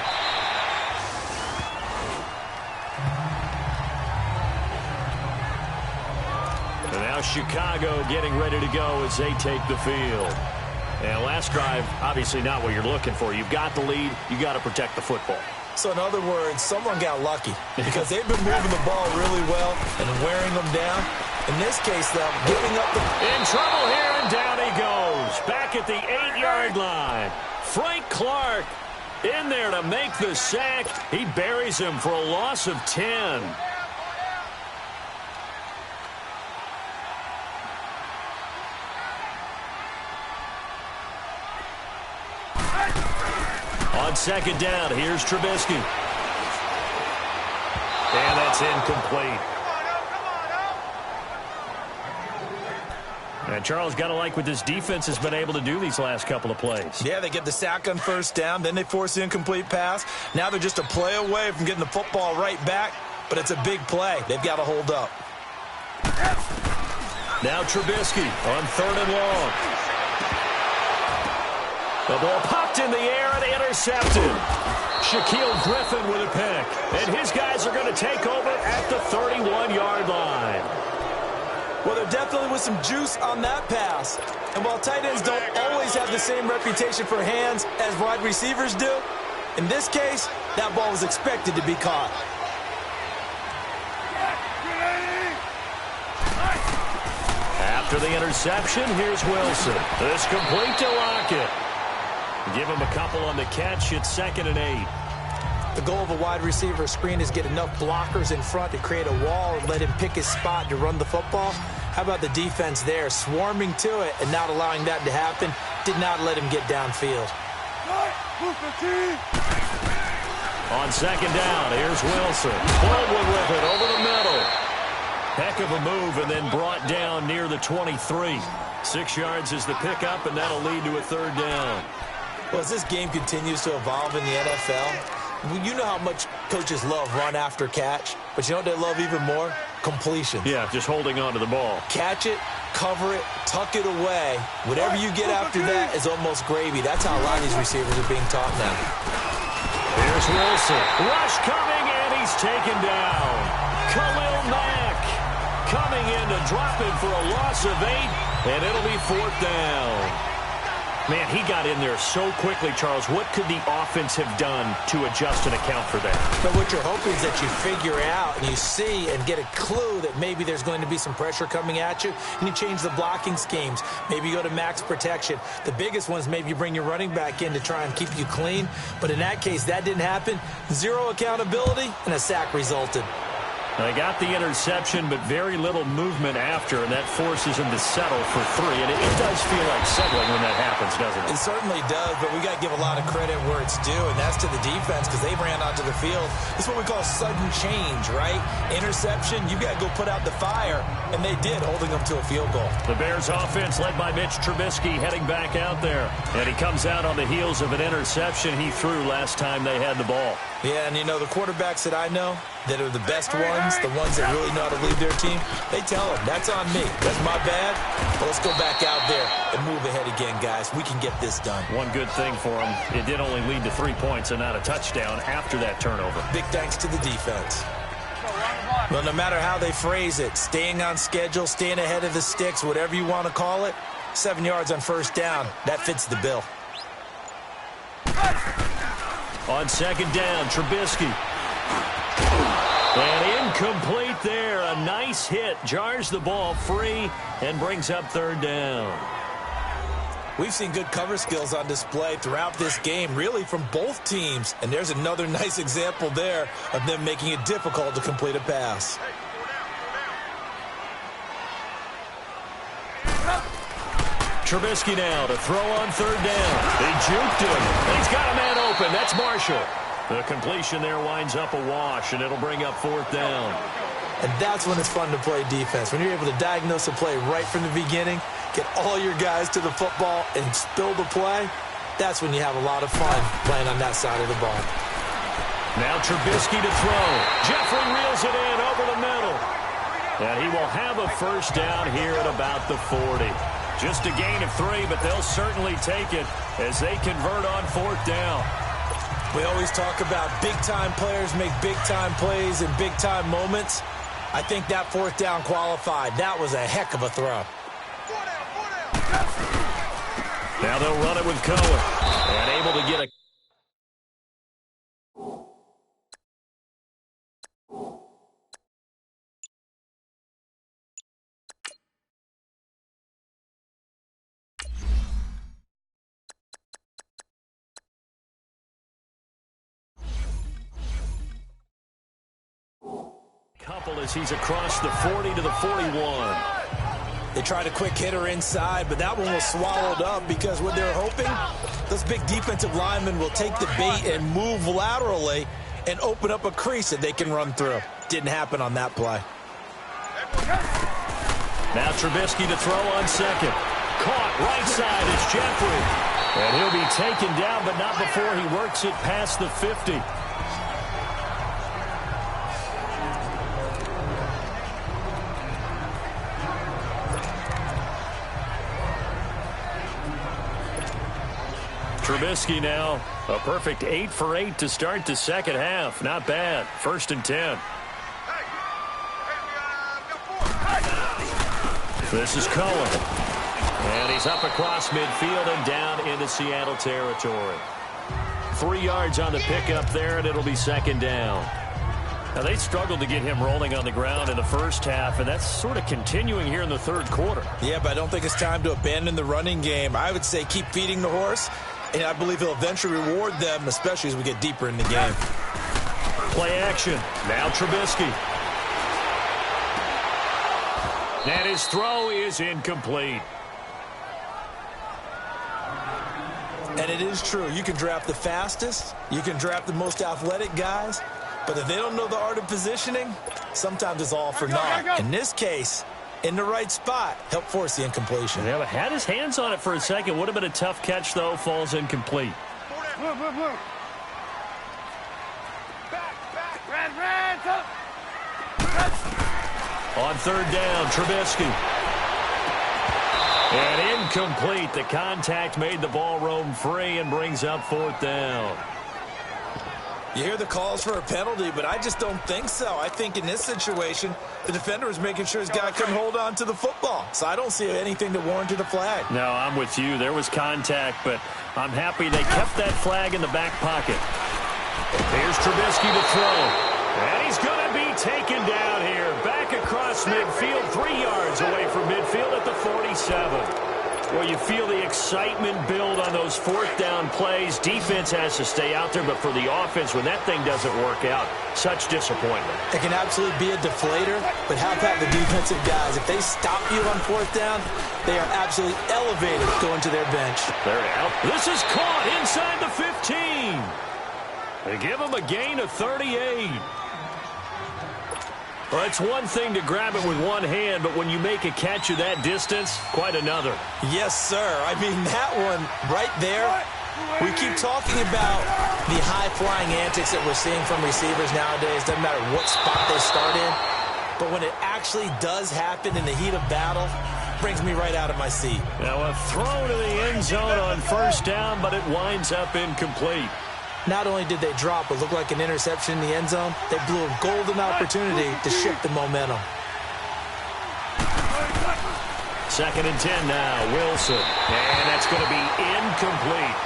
S1: And now Chicago getting ready to go as they take the field. And last drive, obviously not what you're looking for. You've got the lead. You got to protect the football.
S2: So in other words, someone got lucky because they've been moving the ball really well and wearing them down. In this case, though, giving up the...
S1: In trouble here, and down he goes. Back at the 8-yard line. Frank Clark in there to make the sack. He buries him for a loss of 10. On 2nd down, here's Trubisky. And that's incomplete. And Charles, got to like what this defense has been able to do these last couple of plays.
S2: Yeah, they get the sack on 1st down, then they force the incomplete pass. Now they're just a play away from getting the football right back, but it's a big play. They've got to hold up.
S1: Now Trubisky on 3rd and long. The ball popped in the air and intercepted. Shaquille Griffin with a pick. And his guys are going to take over at the 31-yard line.
S2: Well, there definitely was some juice on that pass. And while tight ends don't always have the same reputation for hands as wide receivers do, in this case, that ball was expected to be caught.
S1: After the interception, here's Wilson. This complete to Lockett. Give him a couple on the catch. It's 2nd and 8.
S2: The goal of a wide receiver screen is get enough blockers in front to create a wall and let him pick his spot to run the football. How about the defense there, swarming to it and not allowing that to happen? Did not let him get downfield.
S1: On second down, here's Wilson. Baldwin with it over the middle. Heck of a move, and then brought down near the 23. 6 yards is the pickup, and that'll lead to a third down.
S2: Well, as this game continues to evolve in the NFL, you know how much coaches love run after catch, but you know what they love even more? Completion.
S1: Yeah, just holding on to the ball.
S2: Catch it, cover it, tuck it away. Whatever you get after that is almost gravy. That's how a lot of these receivers are being taught now.
S1: Here's Wilson. Rush coming, and he's taken down. Khalil Mack coming in to drop him for a loss of 8, and it'll be 4th down. Man, he got in there so quickly, Charles. What could the offense have done to adjust and account for that?
S2: But what you're hoping is that you figure out and you see and get a clue that maybe there's going to be some pressure coming at you, and you change the blocking schemes. Maybe you go to max protection. The biggest ones, maybe you bring your running back in to try and keep you clean. But in that case, that didn't happen. 0 accountability, and a sack resulted.
S1: They got the interception, but very little movement after, and that forces him to settle for 3. And it does feel like settling when that happens, doesn't it?
S2: It certainly does, but we got to give a lot of credit where it's due, and that's to the defense because they ran onto the field. This is what we call sudden change, right? Interception, you got to go put out the fire, and they did, holding them to a field goal.
S1: The Bears offense led by Mitch Trubisky heading back out there, and he comes out on the heels of an interception he threw last time they had the ball.
S2: Yeah, and you know, the quarterbacks that I know that are the best ones, the ones that really know how to lead their team, they tell them, that's on me. That's my bad. But let's go back out there and move ahead again, guys. We can get this done.
S1: One good thing for them, it did only lead to 3 points and not a touchdown after that turnover.
S2: Big thanks to the defense. Well, no matter how they phrase it, staying on schedule, staying ahead of the sticks, whatever you want to call it, 7 yards on first down, that fits the bill.
S1: On second down, Trubisky. And incomplete there. A nice hit. Jars the ball free and brings up third down.
S2: We've seen good cover skills on display throughout this game, really from both teams. And there's another nice example there of them making it difficult to complete a pass.
S1: Trubisky now to throw on third down. They juked him. He's got a man open. That's Marshall. The completion there winds up a wash, and it'll bring up 4th down.
S2: And that's when it's fun to play defense. When you're able to diagnose a play right from the beginning, get all your guys to the football and spill the play, that's when you have a lot of fun playing on that side of the ball.
S1: Now Trubisky to throw. Jeffrey reels it in over the middle. And he will have a first down here at about the 40. Just a gain of 3, but they'll certainly take it as they convert on 4th down.
S2: We always talk about big-time players make big-time plays in big-time moments. I think that 4th down qualified. That was a heck of a throw.
S1: Now they'll run it with Cohen. And able to get a... couple as he's across the 40 to the 41.
S2: They tried a quick hitter inside, but that one was swallowed up because what they're hoping, those big defensive linemen will take the bait and move laterally and open up a crease that they can run through. Didn't happen on that play.
S1: Now Trubisky to throw on second. Caught right side is Jeffrey. And he'll be taken down, but not before he works it past the 50. Trubisky now, a perfect 8 for 8 to start the second half. Not bad. 1st and 10. This is Cohen. And he's up across midfield and down into Seattle territory. 3 yards on the pickup there, and it'll be 2nd down. Now, they struggled to get him rolling on the ground in the first half, and that's sort of continuing here in the 3rd quarter.
S2: Yeah, but I don't think it's time to abandon the running game. I would say keep feeding the horse, and I believe he'll eventually reward them, especially as we get deeper in the game.
S1: Play action. Now Trubisky. And his throw is incomplete.
S2: And it is true. You can draft the fastest. You can draft the most athletic guys. But if they don't know the art of positioning, sometimes it's all for naught. In this case, in the right spot, help force the incompletion.
S1: Yeah, but had his hands on it for a second. Would have been a tough catch, though. Falls incomplete. On third down, Trubisky. And incomplete. The contact made the ball roam free and brings up fourth down.
S2: You hear the calls for a penalty, but I just don't think so. I think in this situation, the defender was making sure his guy couldn't hold on to the football. So I don't see anything that warranted a flag.
S1: No, I'm with you. There was contact, but I'm happy they kept that flag in the back pocket. Here's Trubisky to throw. And he's going to be taken down here. Back across midfield, 3 yards away from midfield at the 47. Well, you feel the excitement build on those fourth down plays. Defense has to stay out there, but for the offense, when that thing doesn't work out, such disappointment.
S2: It can absolutely be a deflator, but how about the defensive guys? If they stop you on fourth down, they are absolutely elevated going to their bench.
S1: They're out. This is caught inside the 15. They give him a gain of 38. Well, it's one thing to grab it with one hand, but when you make a catch of that distance, quite another.
S2: Yes, sir. I mean, that one right there, we keep talking about the high-flying antics that we're seeing from receivers nowadays. Doesn't matter what spot they start in. But when it actually does happen in the heat of battle, brings me right out of my seat.
S1: Now a throw to the end zone on first down, but it winds up incomplete.
S2: Not only did they drop what looked like an interception in the end zone, they blew a golden opportunity to shift the momentum.
S1: 2nd and 10 now, Wilson. And that's going to be incomplete.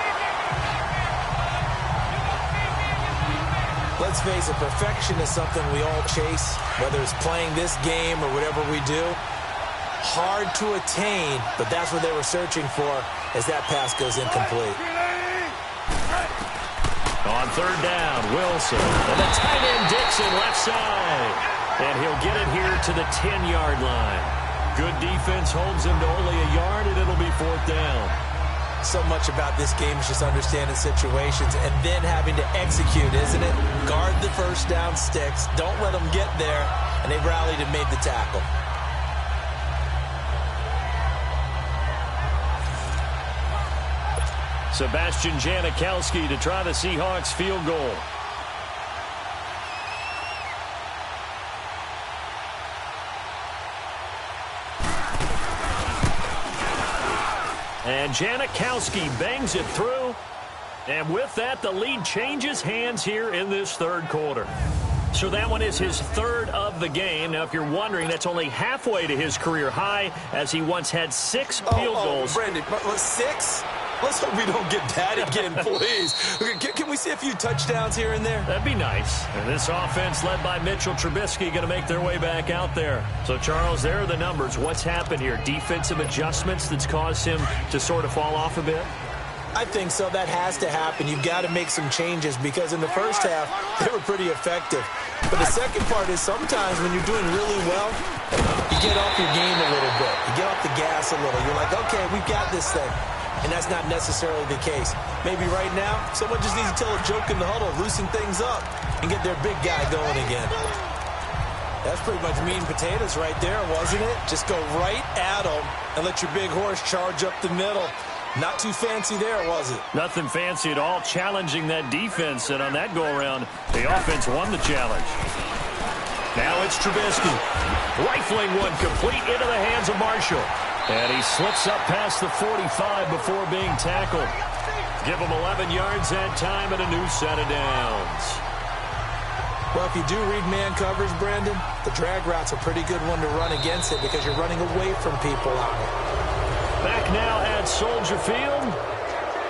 S2: Let's face it, perfection is something we all chase, whether it's playing this game or whatever we do. Hard to attain, but that's what they were searching for as that pass goes incomplete.
S1: On third down, Wilson. And the tight end Dixon left side. And he'll get it here to the 10-yard line. Good defense holds him to only a yard, and it'll be fourth down.
S2: So much about this game is just understanding situations and then having to execute, isn't it? Guard the first down sticks. Don't let them get there. And they rallied and made the tackle.
S1: Sebastian Janikowski to try the Seahawks field goal. And Janikowski bangs it through. And with that, the lead changes hands here in this third quarter. So that one is his third of the game. Now, if you're wondering, that's only halfway to his career high, as he once had 6 field goals.
S2: Brandon, 6? Let's hope we don't get that again, please. Can we see a few touchdowns here and there?
S1: That'd be nice. And this offense led by Mitchell Trubisky going to make their way back out there. So, Charles, there are the numbers. What's happened here? Defensive adjustments that's caused him to sort of fall off a bit?
S2: I think so. That has to happen. You've got to make some changes because in the first half, they were pretty effective. But the second part is sometimes when you're doing really well, you get off your game a little bit. You get off the gas a little. You're like, okay, we've got this thing. And that's not necessarily the case. Maybe right now, someone just needs to tell a joke in the huddle, loosen things up, and get their big guy going again. That's pretty much meat and potatoes right there, wasn't it? Just go right at them and let your big horse charge up the middle. Not too fancy there, was it?
S1: Nothing fancy at all, challenging that defense. And on that go-around, the offense won the challenge. Now it's Trubisky. Rifling one complete into the hands of Marshall. And he slips up past the 45 before being tackled. Give him 11 yards that time and a new set of downs.
S2: Well, if you do read man coverage, Brandon, the drag route's a pretty good one to run against it because you're running away from people out there.
S1: Back now at Soldier Field.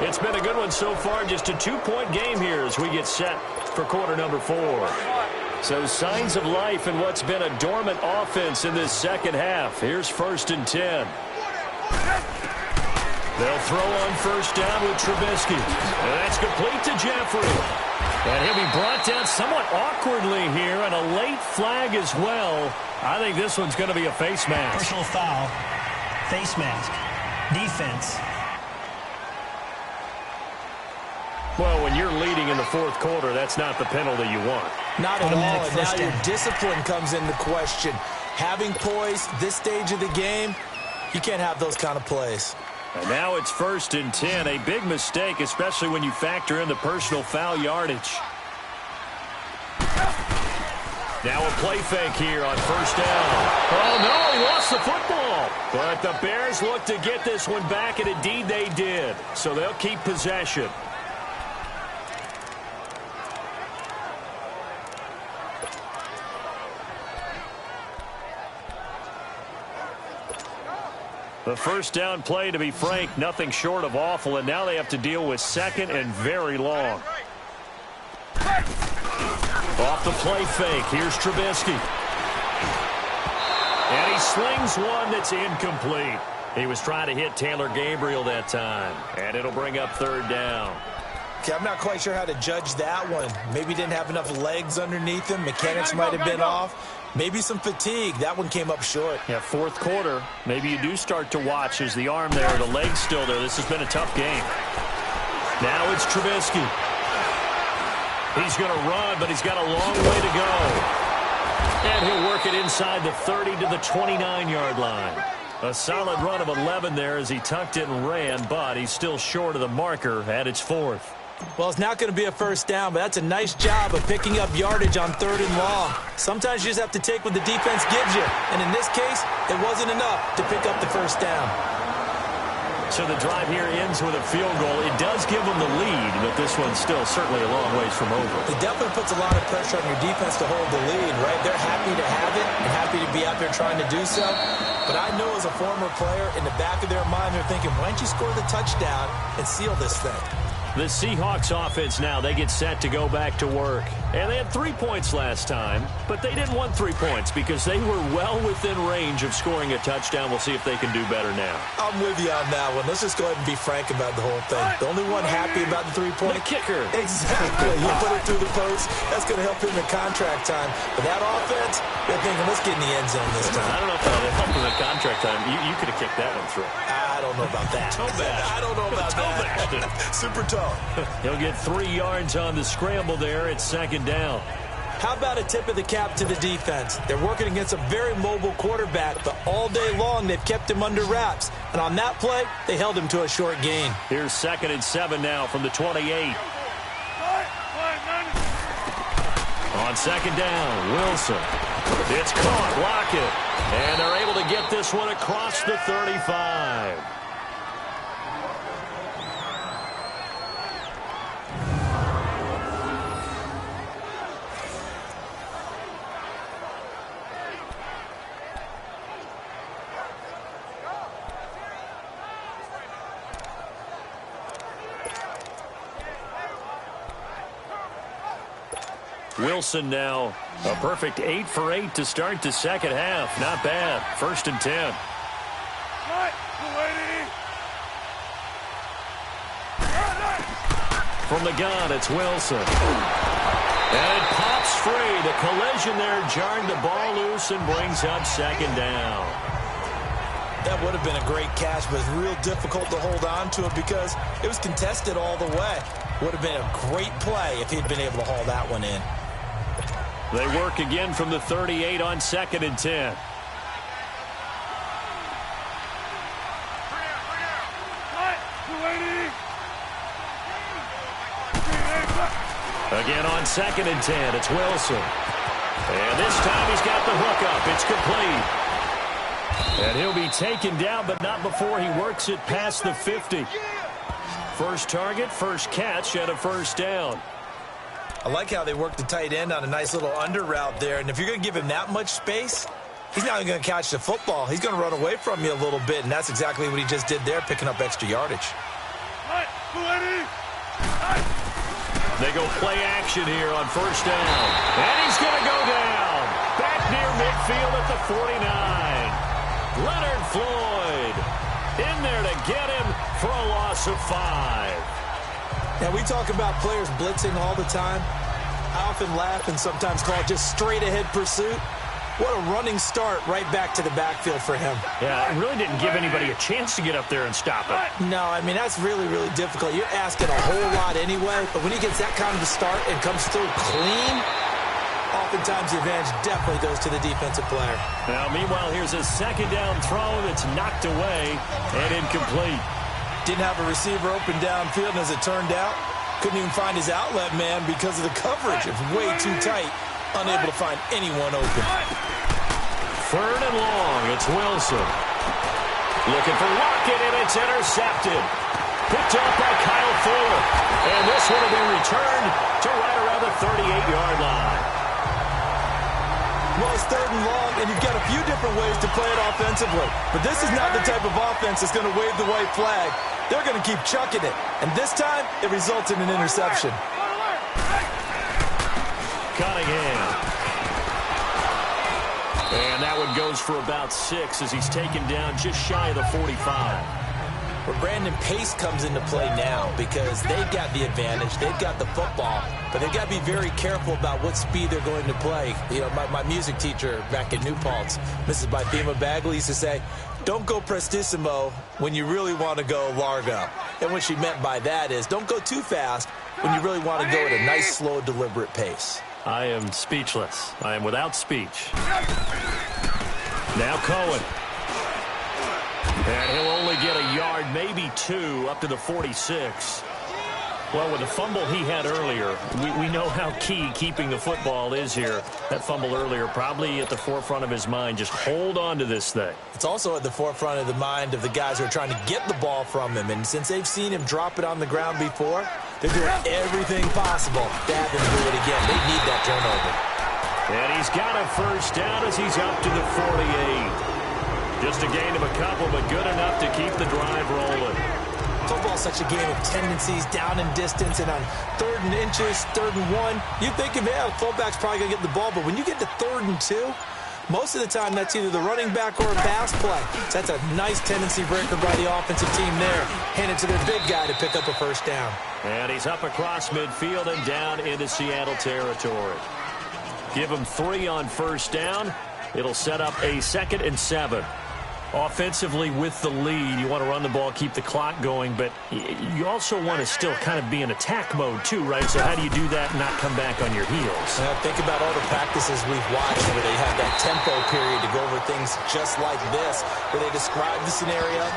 S1: It's been a good one so far. Just a 2-point game here as we get set for quarter number 4. So signs of life in what's been a dormant offense in this second half. Here's 1st and 10. They'll throw on first down with Trubisky. And that's complete to Jeffrey. And he'll be brought down somewhat awkwardly here, and a late flag as well. I think this one's going to be a face mask.
S4: Personal foul. Face mask. Defense.
S1: Well, when you're leading in the fourth quarter, that's not the penalty you want.
S2: Not at all.
S4: Automatic
S2: And now
S4: first
S2: your
S4: down.
S2: discipline comes into question. Having poise this stage of the game, you can't have those kind of plays.
S1: And now it's 1st and 10. A big mistake, especially when you factor in the personal foul yardage. Now a play fake here on 1st down. Oh, no, he lost the football. But the Bears look to get this one back, and indeed they did. So they'll keep possession. The first down play, to be frank, nothing short of awful, and now they have to deal with 2nd and very long. Off the play fake, here's Trubisky. And he slings one that's incomplete. He was trying to hit Taylor Gabriel that time, and it'll bring up 3rd down.
S2: Okay, I'm not quite sure how to judge that one. Maybe he didn't have enough legs underneath him. Mechanics might have been off. Maybe some fatigue. That one came up short.
S1: Yeah, fourth quarter. Maybe you do start to watch as the arm there, the leg's still there. This has been a tough game. Now it's Trubisky. He's going to run, but he's got a long way to go. And he'll work it inside the 30 to the 29-yard line. A solid run of 11 there as he tucked it and ran, but he's still short of the marker at its 4th.
S2: Well, it's not going to be a first down, but that's a nice job of picking up yardage on 3rd and long. Sometimes you just have to take what the defense gives you. And in this case, it wasn't enough to pick up the first down.
S1: So the drive here ends with a field goal. It does give them the lead, but this one's still certainly a long ways from over.
S2: It definitely puts a lot of pressure on your defense to hold the lead, right? They're happy to have it and happy to be out there trying to do so. But I know as a former player, in the back of their mind, they're thinking, why don't you score the touchdown and seal this thing?
S1: The Seahawks offense now, they get set to go back to work. And they had 3 points last time, but they didn't want 3 points because they were well within range of scoring a touchdown. We'll see if they can do better now.
S2: I'm with you on that one. Let's just go ahead and be frank about the whole thing. The only one happy about the 3-point.
S1: The kicker.
S2: Exactly. You put it through the post. That's going to help him in contract time. But that offense, they're thinking, let's get in the end zone this time.
S1: I don't know if that would help him in contract time. You could have kicked that one through.
S2: I don't know about that. I don't know about that. Super tall.
S1: He'll get 3 yards on the scramble there. It's 2nd down.
S2: How about a tip of the cap to the defense? They're working against a very mobile quarterback, but all day long they've kept him under wraps. And on that play, they held him to a short gain.
S1: Here's 2nd and 7 now from the 28. On 2nd down, Wilson. It's caught, Lockett. And they're able to get this one across the 35. Wilson now a perfect 8 for 8 to start the second half. Not bad. 1st and 10. From the gun, it's Wilson. And it pops free. The collision there jarred the ball loose and brings up 2nd down.
S2: That would have been a great catch, but it's real difficult to hold on to it because it was contested all the way. Would have been a great play if he'd been able to haul that one in.
S1: They work again from the 38 on 2nd and 10. Again on 2nd and 10, it's Wilson. And this time he's got the hook up. It's complete. And he'll be taken down, but not before he works it past the 50. First target, first catch, and a 1st down.
S2: I like how they work the tight end on a nice little under route there. And if you're going to give him that much space, he's not even going to catch the football. He's going to run away from you a little bit, and that's exactly what he just did there, picking up extra yardage.
S1: They go play action here on 1st down. And he's going to go down. Back near midfield at the 49. Leonard Floyd in there to get him for a loss of 5.
S2: Now, we talk about players blitzing all the time. I often laugh and sometimes call it just straight-ahead pursuit. What a running start right back to the backfield for him.
S1: Yeah, it really didn't give anybody a chance to get up there and stop it.
S2: No, I mean, that's really, really difficult. You're asking a whole lot anyway, but when he gets that kind of a start and comes through clean, oftentimes the advantage definitely goes to the defensive player.
S1: Now, meanwhile, here's a second down throw that's knocked away and incomplete.
S2: Didn't have a receiver open downfield, and as it turned out, couldn't even find his outlet man because of the coverage. It's way too tight. Unable to find anyone open.
S1: Third and long. It's Wilson. Looking for Lockett, and it's intercepted. Picked up by Kyle Fuller. And this one will be returned to right around the 38-yard line.
S2: Well, it's third and long, and you've got a few different ways to play it offensively. But this is not the type of offense that's going to wave the white flag. They're going to keep chucking it. And this time, it results in an interception.
S1: Cunningham. And that one goes for about 6 as he's taken down just shy of the 45.
S2: Where Brandon Pace comes into play now because they've got the advantage. They've got the football, but they've got to be very careful about what speed they're going to play. You know, my music teacher back in New Paltz, Mrs. Bythema Bagley, used to say, don't go prestissimo when you really want to go largo. And what she meant by that is don't go too fast when you really want to go at a nice, slow, deliberate pace.
S1: I am speechless. I am without speech. Now Cohen. And he'll only get a yard, maybe 2, up to the 46. Well, with the fumble he had earlier, we know how key keeping the football is here. That fumble earlier probably at the forefront of his mind. Just hold on to this thing.
S2: It's also at the forefront of the mind of the guys who are trying to get the ball from him. And since they've seen him drop it on the ground before, they're doing everything possible to have him do it again. They need that turnover.
S1: And he's got a first down as he's up to the 48. Just a gain of a couple, but good enough to keep the drive rolling.
S2: Football's such a game of tendencies, down and distance, and on 3rd and inches, 3rd and 1, you think of, yeah, the fullback's probably going to get the ball, but when you get to 3rd and 2, most of the time that's either the running back or a pass play. So that's a nice tendency breaker by the offensive team there. Hand it to their big guy to pick up a first down.
S1: And he's up across midfield and down into Seattle territory. Give him 3 on first down. It'll set up a 2nd and 7. Offensively with the lead, you want to run the ball, keep the clock going, but you also want to still kind of be in attack mode too, right? So how do you do that and not come back on your heels?
S2: Think about all the practices we've watched where they have that tempo period to go over things just like this, where they describe the scenario,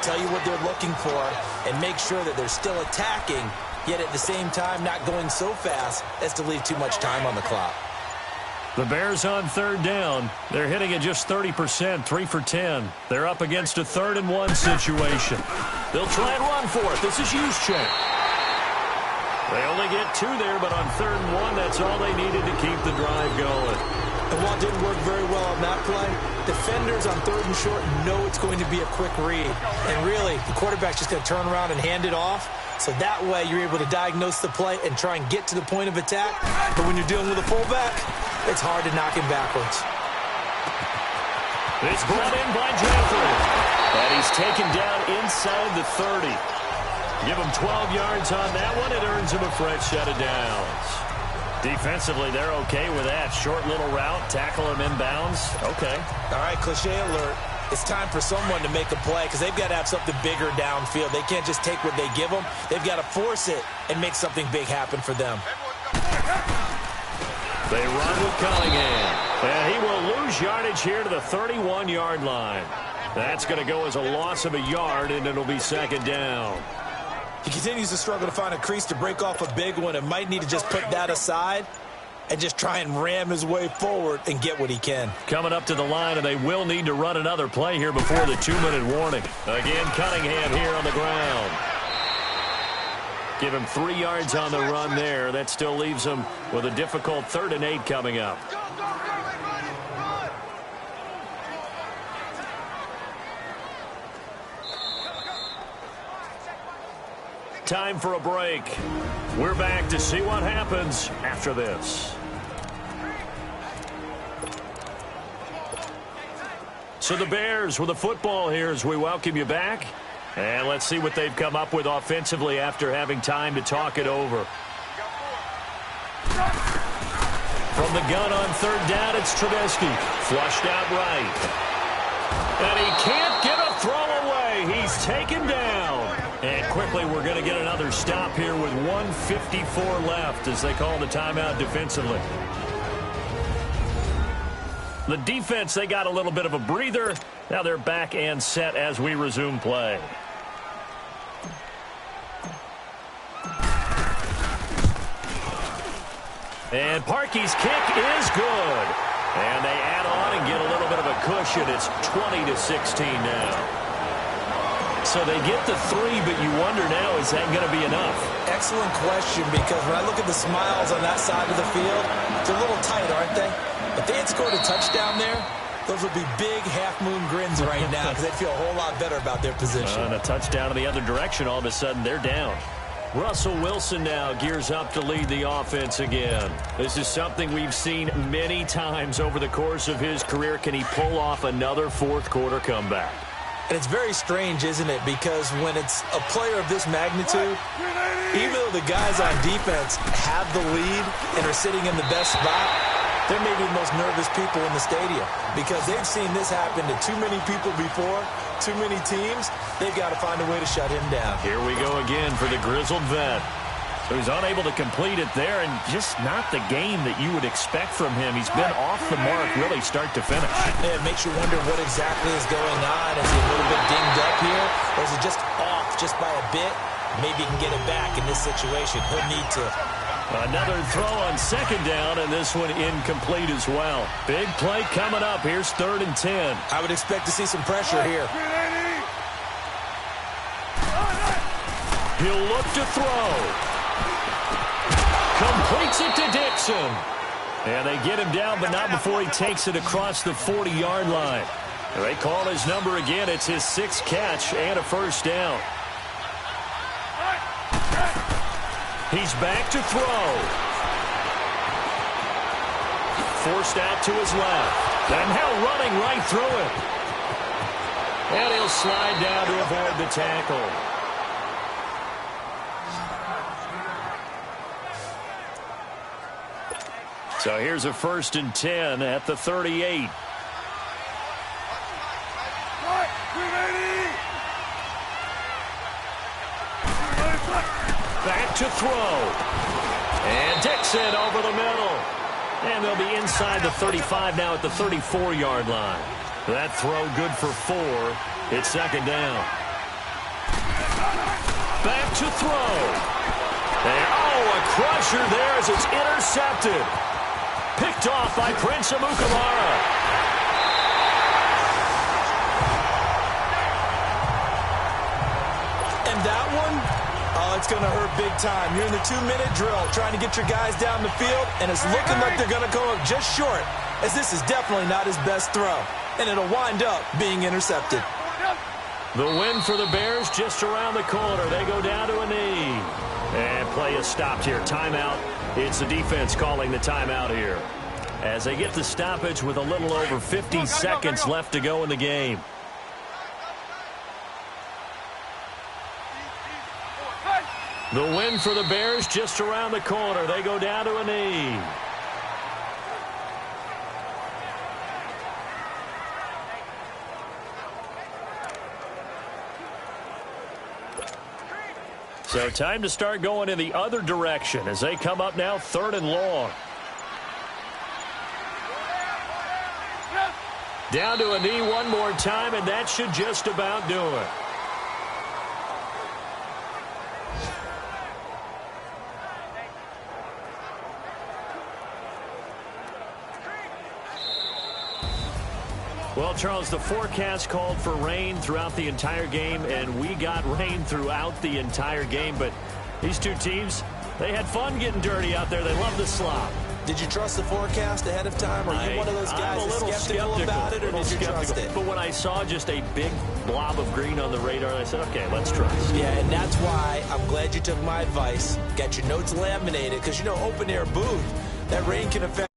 S2: tell you what they're looking for, and make sure that they're still attacking, yet at the same time not going so fast as to leave too much time on the clock.
S1: The Bears on 3rd down. They're hitting at just 30%, 3 for 10. They're up against a 3rd and 1 situation. They'll try and run for it. This is Juszczyk. They only get 2 there, but on 3rd and 1, that's all they needed to keep the drive going.
S2: And while it didn't work very well on that play, defenders on 3rd and short know it's going to be a quick read. And really, the quarterback's just going to turn around and hand it off. So that way, you're able to diagnose the play and try and get to the point of attack. But when you're dealing with a fullback, it's hard to knock him backwards.
S1: It's brought in by Jeffrey. And he's taken down inside the 30. Give him 12 yards on that one. It earns him a fresh set of downs. Defensively, they're okay with that. Short little route, tackle him inbounds. Okay.
S2: All right, cliche alert. It's time for someone to make a play because they've got to have something bigger downfield. They can't just take what they give them. They've got to force it and make something big happen for them.
S1: They run with Cunningham. And he will lose yardage here to the 31-yard line. That's going to go as a loss of a yard, and it'll be 2nd down.
S2: He continues to struggle to find a crease to break off a big one and might need to just put that aside and just try and ram his way forward and get what he can.
S1: Coming up to the line, and they will need to run another play here before the 2-minute warning. Again, Cunningham here on the ground. Give him 3 yards on the run there. That still leaves him with a difficult 3rd and 8 coming up. Time for a break. We're back to see what happens after this. So the Bears with the football here as we welcome you back. And let's see what they've come up with offensively after having time to talk it over. From the gun on third down, it's Trubisky. Flushed out right. And he can't get a throw away. He's taken down. And quickly, we're going to get another stop here with 1:54 left as they call the timeout defensively. The defense, they got a little bit of a breather. Now they're back and set as we resume play. And Parkey's kick is good. And they add on and get a little bit of a cushion. It's 20-16 now. So they get the 3, but you wonder now, is that going to be enough?
S2: Excellent question, because when I look at the smiles on that side of the field, they're a little tight, aren't they? If they had scored a touchdown there, those would be big half-moon grins right now because they'd feel a whole lot better about their position.
S1: And a touchdown in the other direction, all of a sudden they're down. Russell Wilson now gears up to lead the offense again. This is something we've seen many times over the course of his career. Can he pull off another fourth-quarter comeback?
S2: And it's very strange, isn't it? Because when it's a player of this magnitude, even though the guys on defense have the lead and are sitting in the best spot, they're maybe the most nervous people in the stadium because they've seen this happen to too many people before, too many teams. They've got to find a way to shut him down.
S1: Here we go again for the grizzled vet. So he's unable to complete it there, and just not the game that you would expect from him. He's been off the mark really start to finish.
S2: Yeah, it makes you wonder what exactly is going on. Is he a little bit dinged up here, or is it just off just by a bit? Maybe he can get it back in this situation. He'll need to.
S1: Another throw on second down, and this one incomplete as well. Big play coming up. Here's 3rd and 10.
S2: I would expect to see some pressure here.
S1: He'll look to throw. Completes it to Dixon. And they get him down, but not before he takes it across the 40-yard line. They call his number again. It's his 6th catch and a first down. He's back to throw. Forced out to his left. And now running right through it. And he'll slide down to avoid the tackle. So here's a 1st and 10 at the 38. Back to throw. And Dixon over the middle. And they'll be inside the 35 now at the 34-yard line. That throw good for 4. It's 2nd down. Back to throw. And, a crusher there as it's intercepted. Picked off by Prince Amukamara.
S2: And that one, it's going to hurt big time. You're in the 2-minute drill trying to get your guys down the field, and it's looking like they're going to go up just short, as this is definitely not his best throw. And it'll wind up being intercepted.
S1: The win for the Bears just around the corner. They go down to a knee. And play is stopped here. Timeout. It's the defense calling the timeout here. As they get the stoppage with a little over 50 seconds left to go in the game. The win for the Bears just around the corner. They go down to a knee. So time to start going in the other direction as they come up now 3rd and long. Down to a knee one more time, and that should just about do it. Well, Charles, the forecast called for rain throughout the entire game, and we got rain throughout the entire game. But these two teams, they had fun getting dirty out there. They love the slop.
S2: Did you trust the forecast ahead of time? Or are you one of those guys
S1: I'm a little
S2: skeptical about it, or did you trust it?
S1: But when I saw just a big blob of green on the radar, I said, okay, let's trust.
S2: Yeah, and that's why I'm glad you took my advice. Got your notes laminated, because, you know, open-air booth, that rain can affect